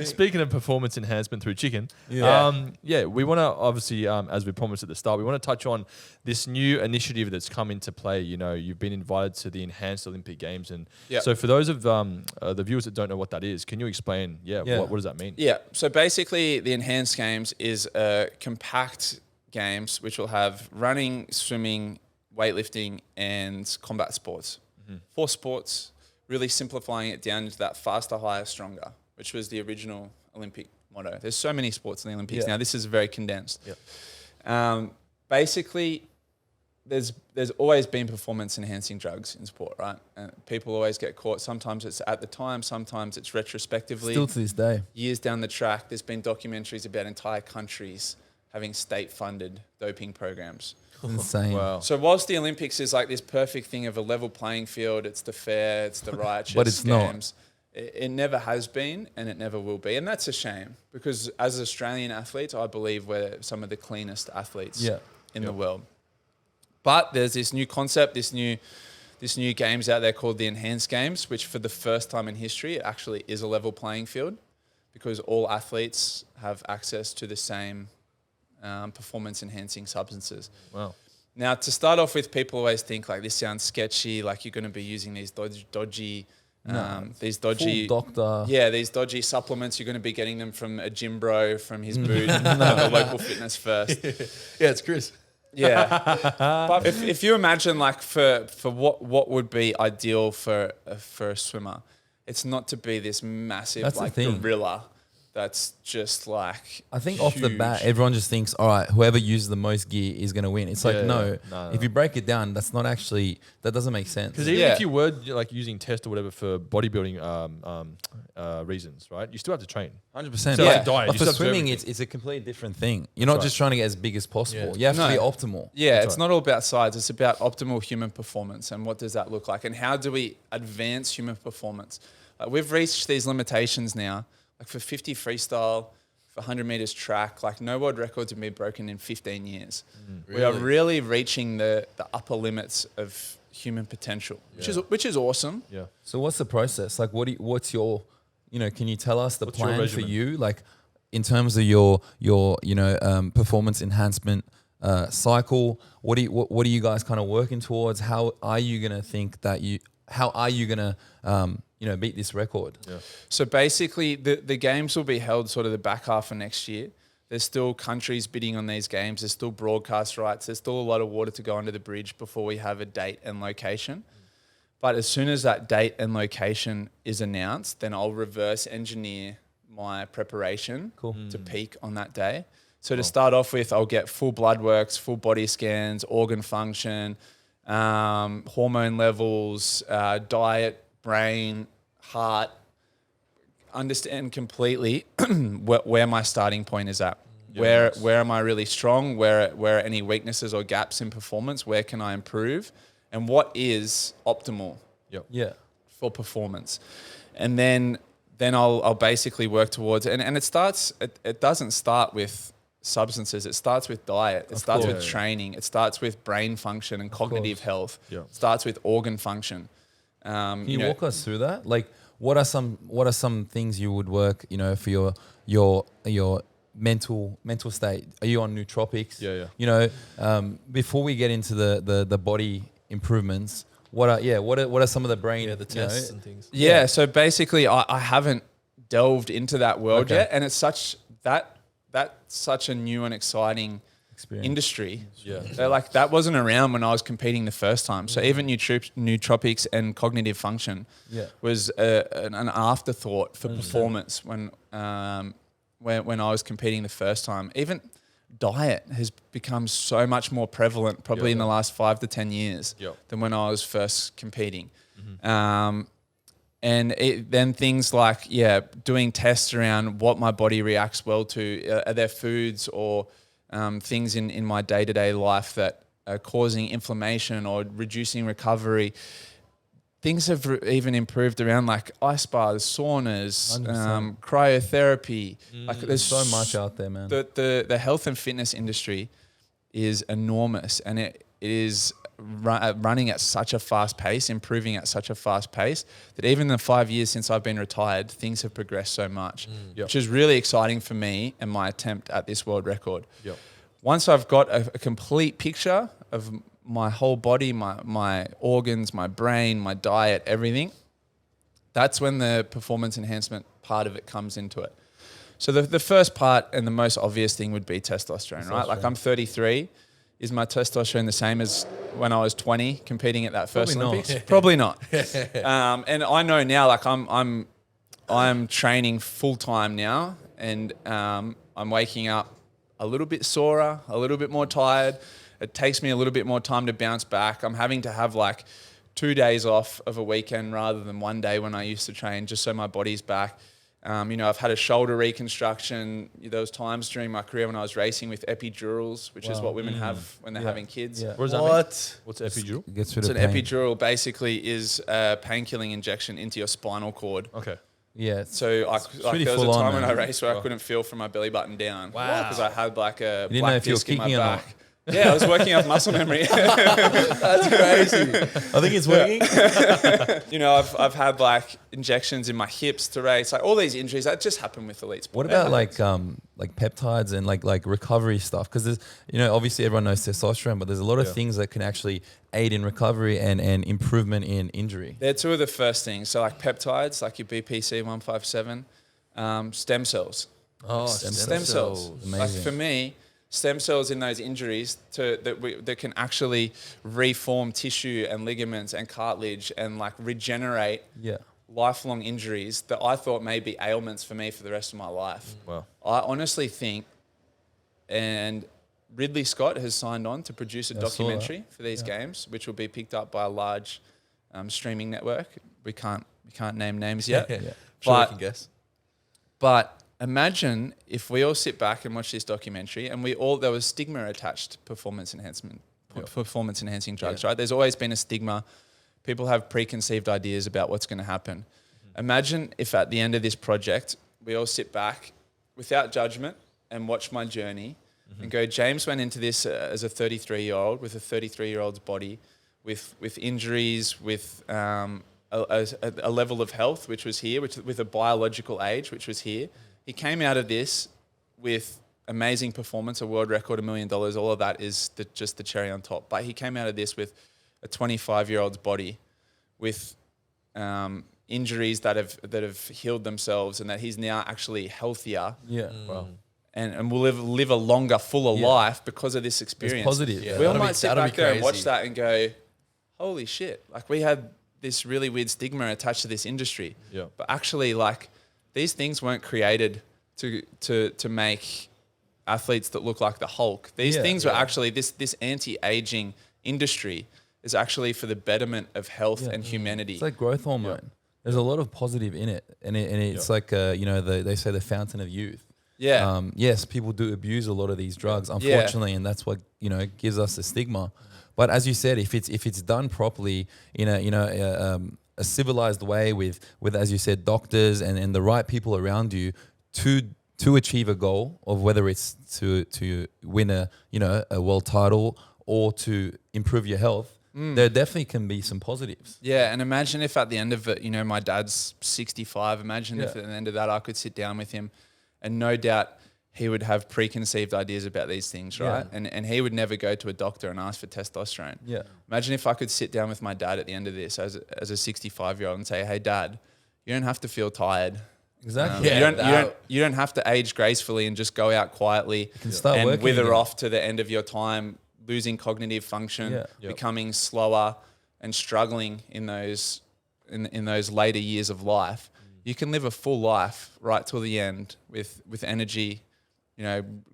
speaking of performance enhancement through chicken, we want to obviously, as we promised at the start, we want to touch on this new initiative that's come into play. You've been invited to the Enhanced Olympic Games, and so for those of the viewers that don't know what that is, can you explain? What does that mean? So basically, the Enhanced Games is a compact games which will have running, swimming, weightlifting, and combat sports. 4 sports, really simplifying it down to that faster, higher, stronger, which was the original Olympic motto. There's so many sports in the Olympics now. This is very condensed. Basically, there's always been performance enhancing drugs in sport, right? And people always get caught. Sometimes it's at the time, sometimes it's retrospectively. Still to this day. Years down the track, there's been documentaries about entire countries having state-funded doping programs. Insane. Wow. So whilst the Olympics is like this perfect thing of a level playing field, it's the fair, it's the righteous but it's games. It never has been and it never will be. And that's a shame because as Australian athletes, I believe we're some of the cleanest athletes in the world. But there's this new concept, this new games out there called the Enhanced Games, which for the first time in history, it actually is a level playing field because all athletes have access to the same performance enhancing substances. Wow. Now, to start off with, people always think like this sounds sketchy, like you're going to be using these dodgy full doctor. These dodgy supplements. You're going to be getting them from a gym bro from his boot at the local fitness first. It's Chris. But if you imagine like for what would be ideal for a swimmer, it's not to be this massive like gorilla. That's just like I think off the bat, everyone just thinks, all right, whoever uses the most gear is going to win. It's like, no. If you break it down, that's not actually, that doesn't make sense. Because even if you were like using test or whatever for bodybuilding reasons, right? You still have to train. 100%. So like diet, but for swimming, it's a completely different thing. You're not just trying to get as big as possible. You have to be optimal. It's not all about size. It's about optimal human performance and what does that look like and how do we advance human performance? We've reached these limitations now. Like for 50 freestyle, for 100 meters track, like no world records have been broken in 15 years. Really? We are really reaching the upper limits of human potential, which is awesome. Yeah. So what's the process? Like, what's your, can you tell us the plan for you? Like, in terms of your performance enhancement cycle, what are you guys kind of working towards? How are you gonna beat this record? Yeah. So basically, the games will be held sort of the back half of next year. There's still countries bidding on these games. There's still broadcast rights. There's still a lot of water to go under the bridge before we have a date and location. But as soon as that date and location is announced, then I'll reverse engineer my preparation to peak on that day. So to start off with, I'll get full blood works, full body scans, organ function, hormone levels, diet, brain, heart, understand completely where my starting point is at. Where am I really strong? Where are any weaknesses or gaps in performance? Where can I improve? And what is optimal for performance? And then I'll basically work towards it. And it doesn't start with substances. It starts with diet. It starts with training. It starts with brain function and cognitive health. It starts with organ function. Can you walk us through that? Like, what are some things you would work, for your mental state? Are you on nootropics? Before we get into the body improvements, what are some of the brain the tests and things? So basically I haven't delved into that world yet, and it's such a new and exciting industry. That wasn't around when I was competing the first time. So even nootropics and cognitive function was an afterthought for performance when I was competing the first time. Even diet has become so much more prevalent probably in the last 5 to 10 years than when I was first competing. And then things like, doing tests around what my body reacts well to. Are there foods or things in my day-to-day life that are causing inflammation or reducing recovery? Things have even improved around like ice baths, saunas, cryotherapy. Like there's so much out there, man. The health and fitness industry is enormous, and it is running at such a fast pace, improving at such a fast pace that even in the 5 years since I've been retired, things have progressed so much, which is really exciting for me and my attempt at this world record. Once I've got a complete picture of my whole body, my organs, my brain, my diet, everything, that's when the performance enhancement part of it comes into it. So the first part and the most obvious thing would be testosterone, right? Like I'm 33. Is my testosterone the same as when I was 20 competing at that first Olympics? Probably not. And I know now, like I'm training full time now, and I'm waking up a little bit sorer, a little bit more tired. It takes me a little bit more time to bounce back. I'm having to have like 2 days off of a weekend rather than 1 day when I used to train, just so my body's back. I've had a shoulder reconstruction. There was times during my career when I was racing with epidurals, which is what women have when they're having kids. What does that mean? What's epidural? So an epidural basically is a painkilling injection into your spinal cord. Okay. Yeah. So there was a time when I raced where I couldn't feel from my belly button down. Wow. Because I had like a black disc in my back. Yeah, I was working up muscle memory. That's crazy. I think it's working. I've had like injections in my hips to race, like all these injuries that just happen with elite sport. What about like peptides and like recovery stuff? Because there's, obviously everyone knows testosterone, but there's a lot of things that can actually aid in recovery and improvement in injury. They're two of the first things. So like peptides, like your BPC 157, stem cells. Oh, stem cells. Amazing. Like for me, stem cells in those injuries that can actually reform tissue and ligaments and cartilage and like regenerate lifelong injuries that I thought may be ailments for me for the rest of my life. Wow. I honestly think, and Ridley Scott has signed on to produce a documentary for these games, which will be picked up by a large streaming network. We can't name names yet. Sure, we can guess. But imagine if we all sit back and watch this documentary and there was stigma attached to performance enhancing drugs, right? There's always been a stigma. People have preconceived ideas about what's going to happen. Imagine if at the end of this project, we all sit back without judgment and watch my journey and go, James went into this as a 33-year-old with a 33-year-old's body, with injuries, with a level of health which was here, with a biological age which was here. He came out of this with amazing performance, a world record, $1 million, all of that is just the cherry on top. But he came out of this with a 25-year-old's body, with injuries that have healed themselves, and that he's now actually healthier. Yeah. Wow. And will live a longer, fuller life because of this experience. It's positive. Yeah, We all that'll might be- sit that'll back be there and watch crazy. that and go, holy shit. Like, we had this really weird stigma attached to this industry. Yeah. But actually, like, these things weren't created to make athletes that look like the Hulk. These things were actually, this anti-aging industry is actually for the betterment of health and humanity. It's like growth hormone. There's a lot of positive in it, and it's like they say the fountain of youth. Yeah. Yes, people do abuse a lot of these drugs, unfortunately, and that's what gives us the stigma. But as you said, if it's done properly in a civilized way with as you said, doctors and the right people around you to achieve a goal of whether it's to win a world title or to improve your health, there definitely can be some positives. Yeah, and imagine if at the end of it, my dad's 65. Imagine if at the end of that I could sit down with him, and no doubt he would have preconceived ideas about these things, right? And he would never go to a doctor and ask for testosterone. Yeah. Imagine if I could sit down with my dad at the end of this as a 65-year-old and say, hey, Dad, you don't have to feel tired. Exactly. You don't have to age gracefully and just go out quietly start and working wither again. off to the end of your time, losing cognitive function, becoming slower and struggling in those later years of life. You can live a full life right till the end with energy,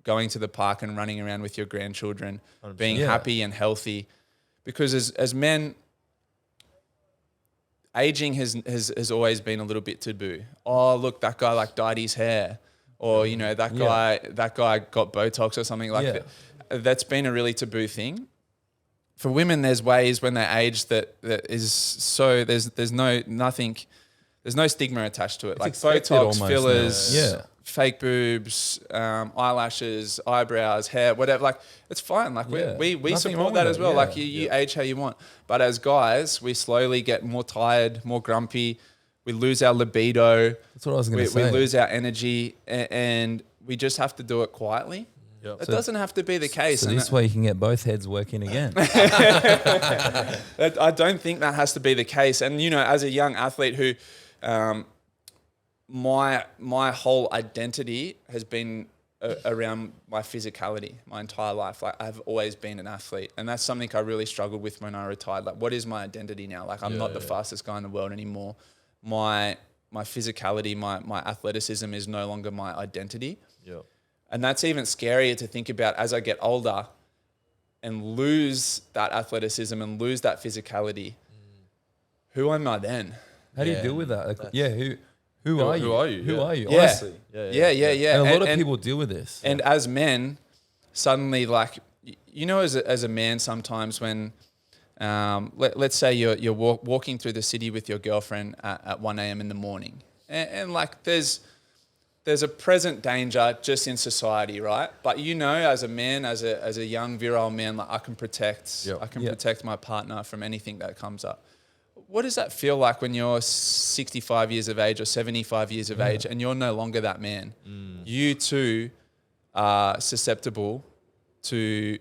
going to the park and running around with your grandchildren, 100%. being happy and healthy. Because as men, aging has always been a little bit taboo. Oh, look, that guy dyed his hair, or that guy got Botox or something like that. That's been a really taboo thing. For women, there's ways when they age that is so there's no stigma attached to it. Like expected Botox, almost now. fillers, fake boobs, eyelashes, eyebrows, hair, whatever. Like, it's fine. Like, we Nothing wrong support with that it. as well. Yeah. Like, you age how you want. But as guys, we slowly get more tired, more grumpy. We lose our libido. That's what I was going to say. We lose our energy, and we just have to do it quietly. Yep. It doesn't have to be the case. So and this way you can get both heads working again. I don't think that has to be the case. And, as a young athlete who, my whole identity has been around my physicality my entire life. Like, I've always been an athlete, and that's something I really struggled with when I retired. Like, what is my identity now? Like, I'm not the fastest guy in the world anymore. My physicality, my athleticism is no longer my identity. Yeah. And that's even scarier to think about as I get older and lose that athleticism and lose that physicality. Who am I then? How do you deal with that? Like, who are you? Who are you? Who Yeah. are you? Yeah. Honestly. Yeah. And a lot of people deal with this. And as men, suddenly, like, as a man, sometimes when, let's say you're walking through the city with your girlfriend at 1 a.m. in the morning, and like there's a present danger just in society, right? But as a man, as a young virile man, like, I can protect my partner from anything that comes up. What does that feel like when you're 65 years of age or 75 years of age and you're no longer that man? You too are susceptible to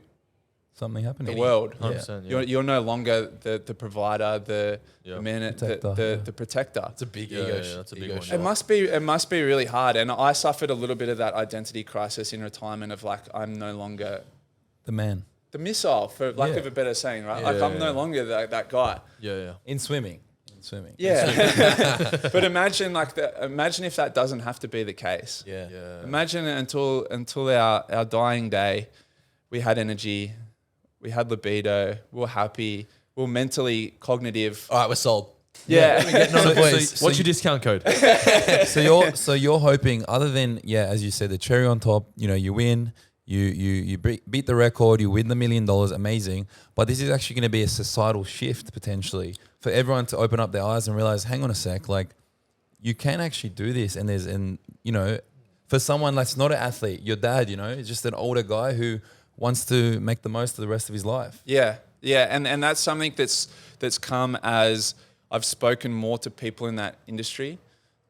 Something happening. the world. 100%, yeah. You're no longer the provider, the man, Protector, the protector. It's a big Yeah, ego. yeah, that's a big ego one. shot. It must be really hard. And I suffered a little bit of that identity crisis in retirement of, like, I'm no longer The man. the missile, for lack of a better saying, right? Like, I'm no longer that guy. Yeah. In swimming. Yeah. But imagine if that doesn't have to be the case. Yeah. Imagine until our dying day, we had energy, we had libido, we were happy, we were mentally cognitive. All right, we're sold. Yeah. What's your discount code? So you're hoping, other than as you said, the cherry on top, you win, you beat the record, you win the $1 million, amazing. But this is actually going to be a societal shift potentially for everyone to open up their eyes and realize, hang on a sec, like, you can actually do this. And for someone that's not an athlete, your dad, is just an older guy who wants to make the most of the rest of his life. Yeah. And that's something that's come as I've spoken more to people in that industry.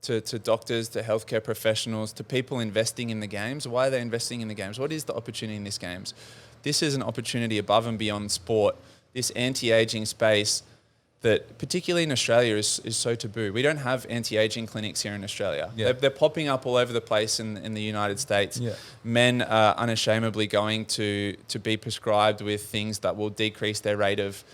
to doctors, to healthcare professionals, to people investing in the games. Why are they investing in the games? What is the opportunity in these games? This is an opportunity above and beyond sport. This anti-aging space that, particularly in Australia, is so taboo. We don't have anti-aging clinics here in Australia. Yeah. They're popping up all over the place in the United States. Yeah. Men are unashamedly going to be prescribed with things that will decrease their rate of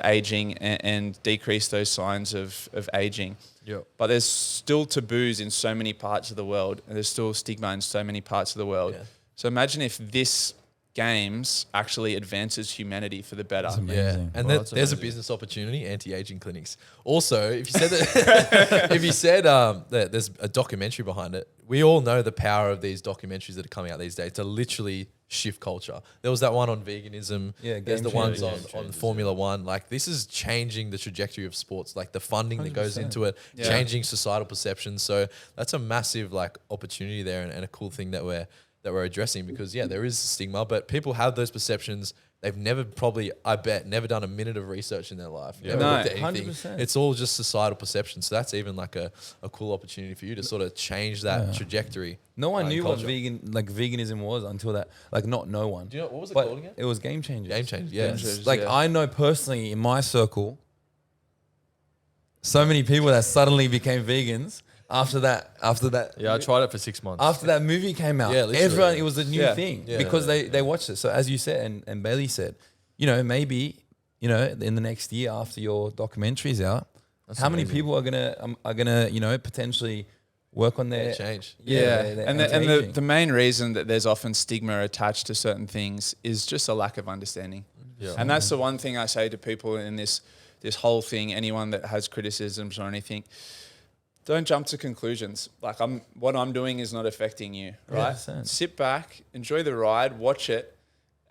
aging and decrease those signs of aging. Yep. But there's still taboos in so many parts of the world, and there's still stigma in so many parts of the world. Yeah. So imagine if this games actually advances humanity for the better. That's amazing. And Well, that's there's a amazing. business opportunity, anti-aging clinics. Also, if you said that, if you said that there's a documentary behind it, we all know the power of these documentaries that are coming out these days to literally shift culture. There was that one on veganism. Yeah, there's the game ones changers. on Formula One. Like, this is changing the trajectory of sports, like the funding that goes 100%. into it, Yeah. changing societal perceptions. So that's a massive like opportunity there, and a cool thing that we're addressing, because there is stigma, but people have those perceptions. They've never probably, I bet, never done a minute of research in their life. Never No, looked at anything. 100%. It's all just societal perception. So that's even like a cool opportunity for you to sort of change that trajectory. No one in knew what culture. veganism was until that. Like, no one. Do you know what was it But called again? it was Game Changers. Game Changers, yeah. Game Changers. Like, Yeah. I know personally in my circle, so many people that suddenly became vegans after that. Yeah, I tried it for 6 months. After that movie came out, Yeah, literally. everyone, it was a new Yeah. thing Yeah. because they watched it. So as you said, and Bayley said, maybe, in the next year after your documentary's out, how many people are gonna potentially work on their Change. Yeah, their and anti-aging. the main reason that there's often stigma attached to certain things is just a lack of understanding. Yeah. And that's the one thing I say to people in this whole thing, anyone that has criticisms or anything, don't jump to conclusions. Like, what I'm doing is not affecting you, right? 100%. Sit back, enjoy the ride, watch it,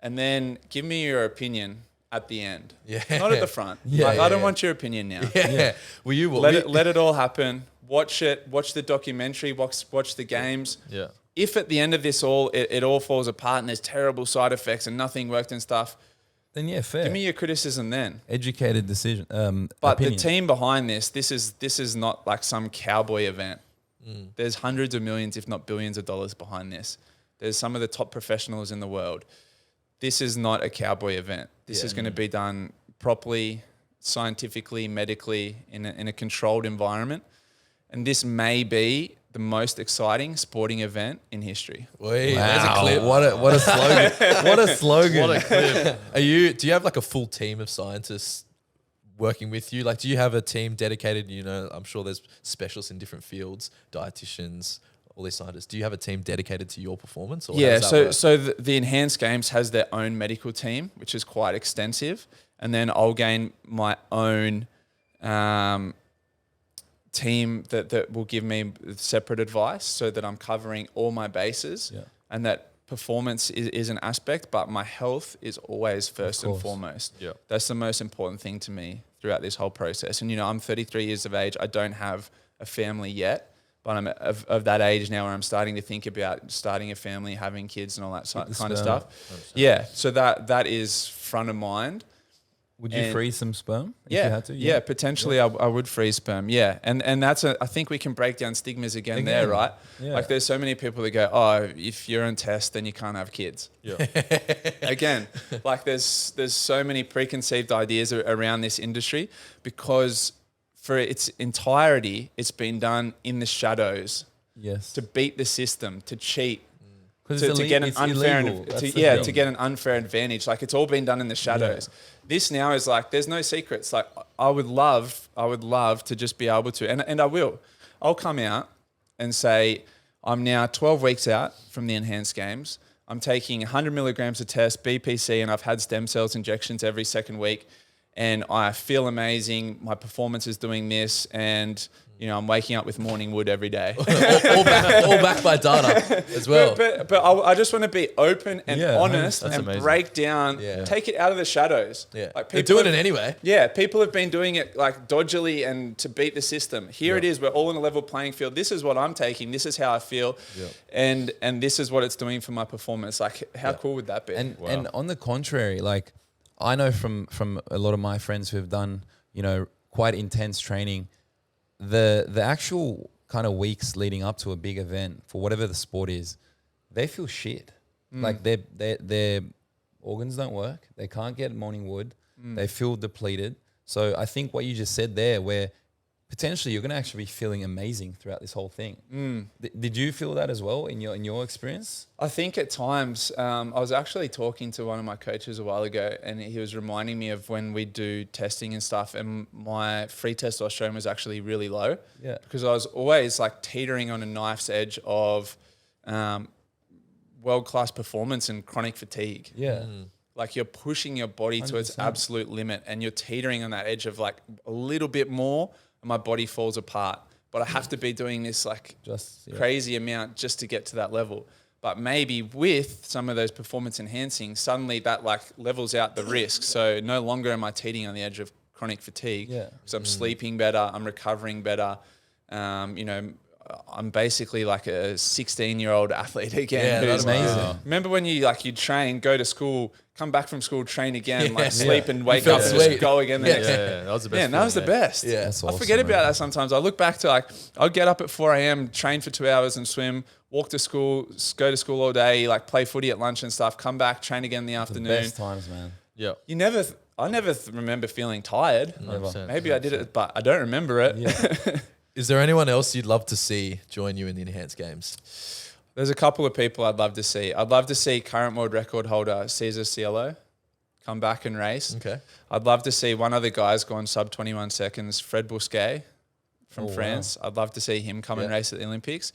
and then give me your opinion at the end. Yeah. Not at the front. Yeah, I don't yeah. want your opinion now. Yeah. Were you? Let it all happen. Watch it. Watch the documentary. Watch the games. Yeah. If at the end of this it all falls apart and there's terrible side effects and nothing worked and stuff, then fair. give me your criticism then. Educated decision. But opinion. the team behind this is not like some cowboy event. There's hundreds of millions, if not billions of dollars behind this. There's some of the top professionals in the world. This is not a cowboy event. This is going to be done properly, scientifically, medically, in a controlled environment. And this may be the most exciting sporting event in history. Wait, Wow, there's a clip. What a slogan! What a slogan! What a clip. Do you have like a full team of scientists working with you? Like, do you have a team dedicated? I'm sure there's specialists in different fields, dietitians, all these scientists. Do you have a team dedicated to your performance? Or how Yeah, does that so work? the Enhanced Games has their own medical team, which is quite extensive. And then I'll gain my own team that will give me separate advice so that I'm covering all my bases, and that performance is an aspect, but my health is always first and foremost. Yeah. That's the most important thing to me throughout this whole process. And, I'm 33 years of age. I don't have a family yet, but I'm of that age now where I'm starting to think about starting a family, having kids and all that kind of stuff. Yeah. So that is front of mind. Would you And- freeze some sperm if Yeah, you had to? yeah, potentially I would freeze sperm. Yeah, and that's I think we can break down stigmas again there, Again, right? yeah. Like, there's so many people that go, oh, if you're on test, then you can't have kids. Yeah. Again, like there's so many preconceived ideas around this industry because for its entirety, it's been done in the shadows Yes. to beat the system, to cheat, 'Cause to it's get an it's unfair illegal. That's the to thing. get an unfair advantage. Like, it's all been done in the shadows. This now is like, there's no secrets. Like, I would love to just be able to, and I will. I'll come out and say, I'm now 12 weeks out from the Enhanced Games. I'm taking 100 milligrams of test, BPC, and I've had stem cells injections every second week. And I feel amazing. My performance is doing this, and I'm waking up with morning wood every day. all backed by data as well. But I just want to be open and Yeah, honest that's and amazing. break down, take it out of the shadows. Yeah. Like, They're people doing have- it anyway. Yeah, people have been doing it like dodgily and to beat the system. Here it is, we're all on a level playing field. This is what I'm taking. This is how I feel, and this is what it's doing for my performance. Like, how cool would that be? And on the contrary, like, I know from a lot of my friends who have done quite intense training, the actual kind of weeks leading up to a big event for whatever the sport is, they feel shit. Like their organs don't work. They can't get morning wood. They feel depleted. So I think what you just said there, where potentially you're going to actually be feeling amazing throughout this whole thing. Did you feel that as well in your experience? I think at times, I was actually talking to one of my coaches a while ago, and he was reminding me of when we do testing and stuff, and my free testosterone was actually really low. Yeah. Because I was always like teetering on a knife's edge of world-class performance and chronic fatigue. Yeah. Like you're pushing your body to its 100%. absolute limit, and you're teetering on that edge of like a little bit more, and my body falls apart. But I have to be doing this like crazy amount just to get to that level. But maybe with some of those performance enhancing, suddenly that like levels out the risk. So no longer am I teetering on the edge of chronic fatigue. Yeah. So I'm sleeping better, I'm recovering better. You know, I'm basically like a 16-year-old athlete again. Yeah, that's amazing. Remember when you train, go to school, come back from school, train again, sleep and wake felt up and sweet. just go again the next day. Yeah, that was the best. Yeah, that was the best. Yeah. That's I awesome, forget about man. that sometimes. I look back to like, I'd get up at 4 a.m., train for 2 hours and swim, walk to school, go to school all day, like play footy at lunch and stuff, come back, train again in the The afternoon. best times, man. Yeah. I never remember feeling tired. 100%. Maybe I did it, but I don't remember it. Yeah. Is there anyone else you'd love to see join you in the Enhanced Games? There's a couple of people I'd love to see. I'd love to see current world record holder Cesar Cielo come back and race. Okay. I'd love to see one other guy's gone sub 21 seconds, Fred Bousquet from Oh, France. I'd love to see him come and Yeah. race at the Olympics.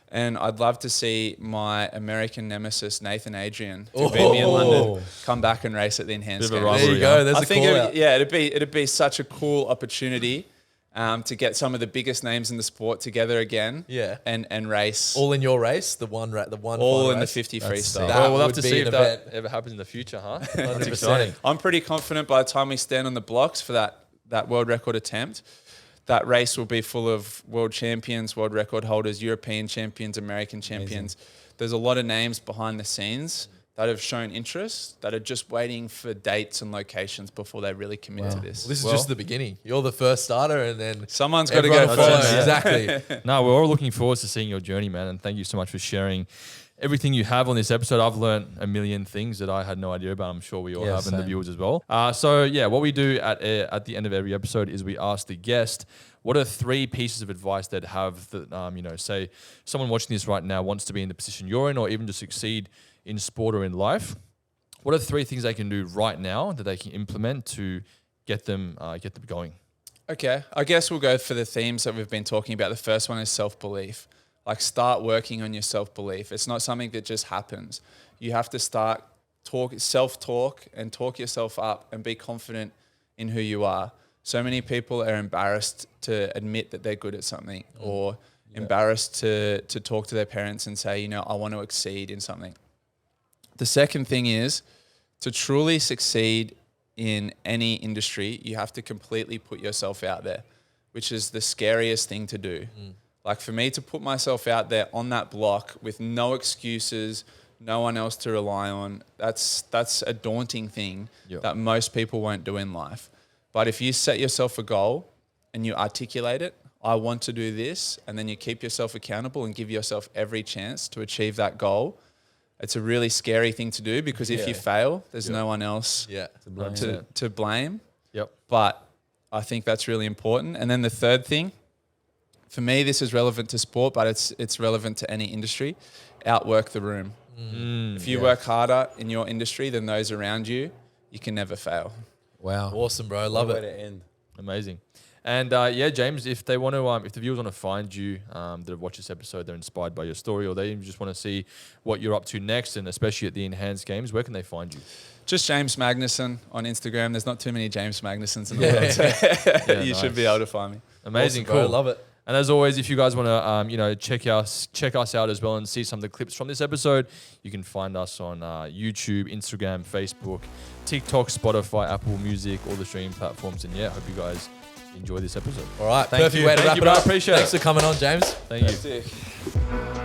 And I'd love to see my American nemesis, Nathan Adrian, who beat me in London, come back and race at the Enhanced Bit of a Games. There you go. There's I a think call out. it'd be such a cool opportunity to get some of the biggest names in the sport together again. Yeah. And race All in your race, the one all final in the race? 50 That's freestyle. sick. That Well, we'll have would to be see an if that event. ever happens in the future, huh? 100%. That's exciting. I'm pretty confident by the time we stand on the blocks for that world record attempt, that race will be full of world champions, world record holders, European champions, American champions. There's a lot of names behind the scenes that have shown interest, that are just waiting for dates and locations before they really commit to this. Well, this is just the beginning. You're the first starter, and then Someone's got to everyone go will follow. first. Exactly. No, we're all looking forward to seeing your journey, man. And thank you so much for sharing everything you have on this episode. I've learned a million things that I had no idea about. I'm sure we all have, and the same. viewers as well. So yeah, what we do at the end of every episode is we ask the guest, what are 3 pieces of advice they'd have that, say someone watching this right now wants to be in the position you're in, or even to succeed in sport or in life. What are 3 things they can do right now that they can implement to get them going? Okay, I guess we'll go for the themes that we've been talking about. The first one is self-belief. Like start working on your self-belief. It's not something that just happens. You have to start self-talk and talk yourself up and be confident in who you are. So many people are embarrassed to admit that they're good at something or embarrassed to talk to their parents and say, I want to exceed in something. The second thing is to truly succeed in any industry, you have to completely put yourself out there, which is the scariest thing to do. Like for me to put myself out there on that block with no excuses, no one else to rely on, that's a daunting thing that most people won't do in life. But if you set yourself a goal and you articulate it, I want to do this, and then you keep yourself accountable and give yourself every chance to achieve that goal, it's a really scary thing to do because if you fail, there's no one else to blame. Yep. But I think that's really important. And then the third thing, for me, this is relevant to sport, but it's relevant to any industry. Outwork the room. If you work harder in your industry than those around you, you can never fail. Wow. Awesome, bro. Love What a it. way to end. Amazing. And James, if they want to, if the viewers want to find you, that have watched this episode, they're inspired by your story, or they just want to see what you're up to next, and especially at the Enhanced Games, where can they find you? Just James Magnussen on Instagram. There's not too many James Magnussens in the world, so you should be able to find me. Amazing, Awesome, bro. cool. Love it. And as always, if you guys want to, check us out as well and see some of the clips from this episode, you can find us on YouTube, Instagram, Facebook, TikTok, Spotify, Apple Music, all the streaming platforms. And hope you guys enjoy this episode. All right. Thank Perfect you. way to Thank wrap you, it bro. up. Appreciate it. Thanks for coming on, James. Thank you. Sick.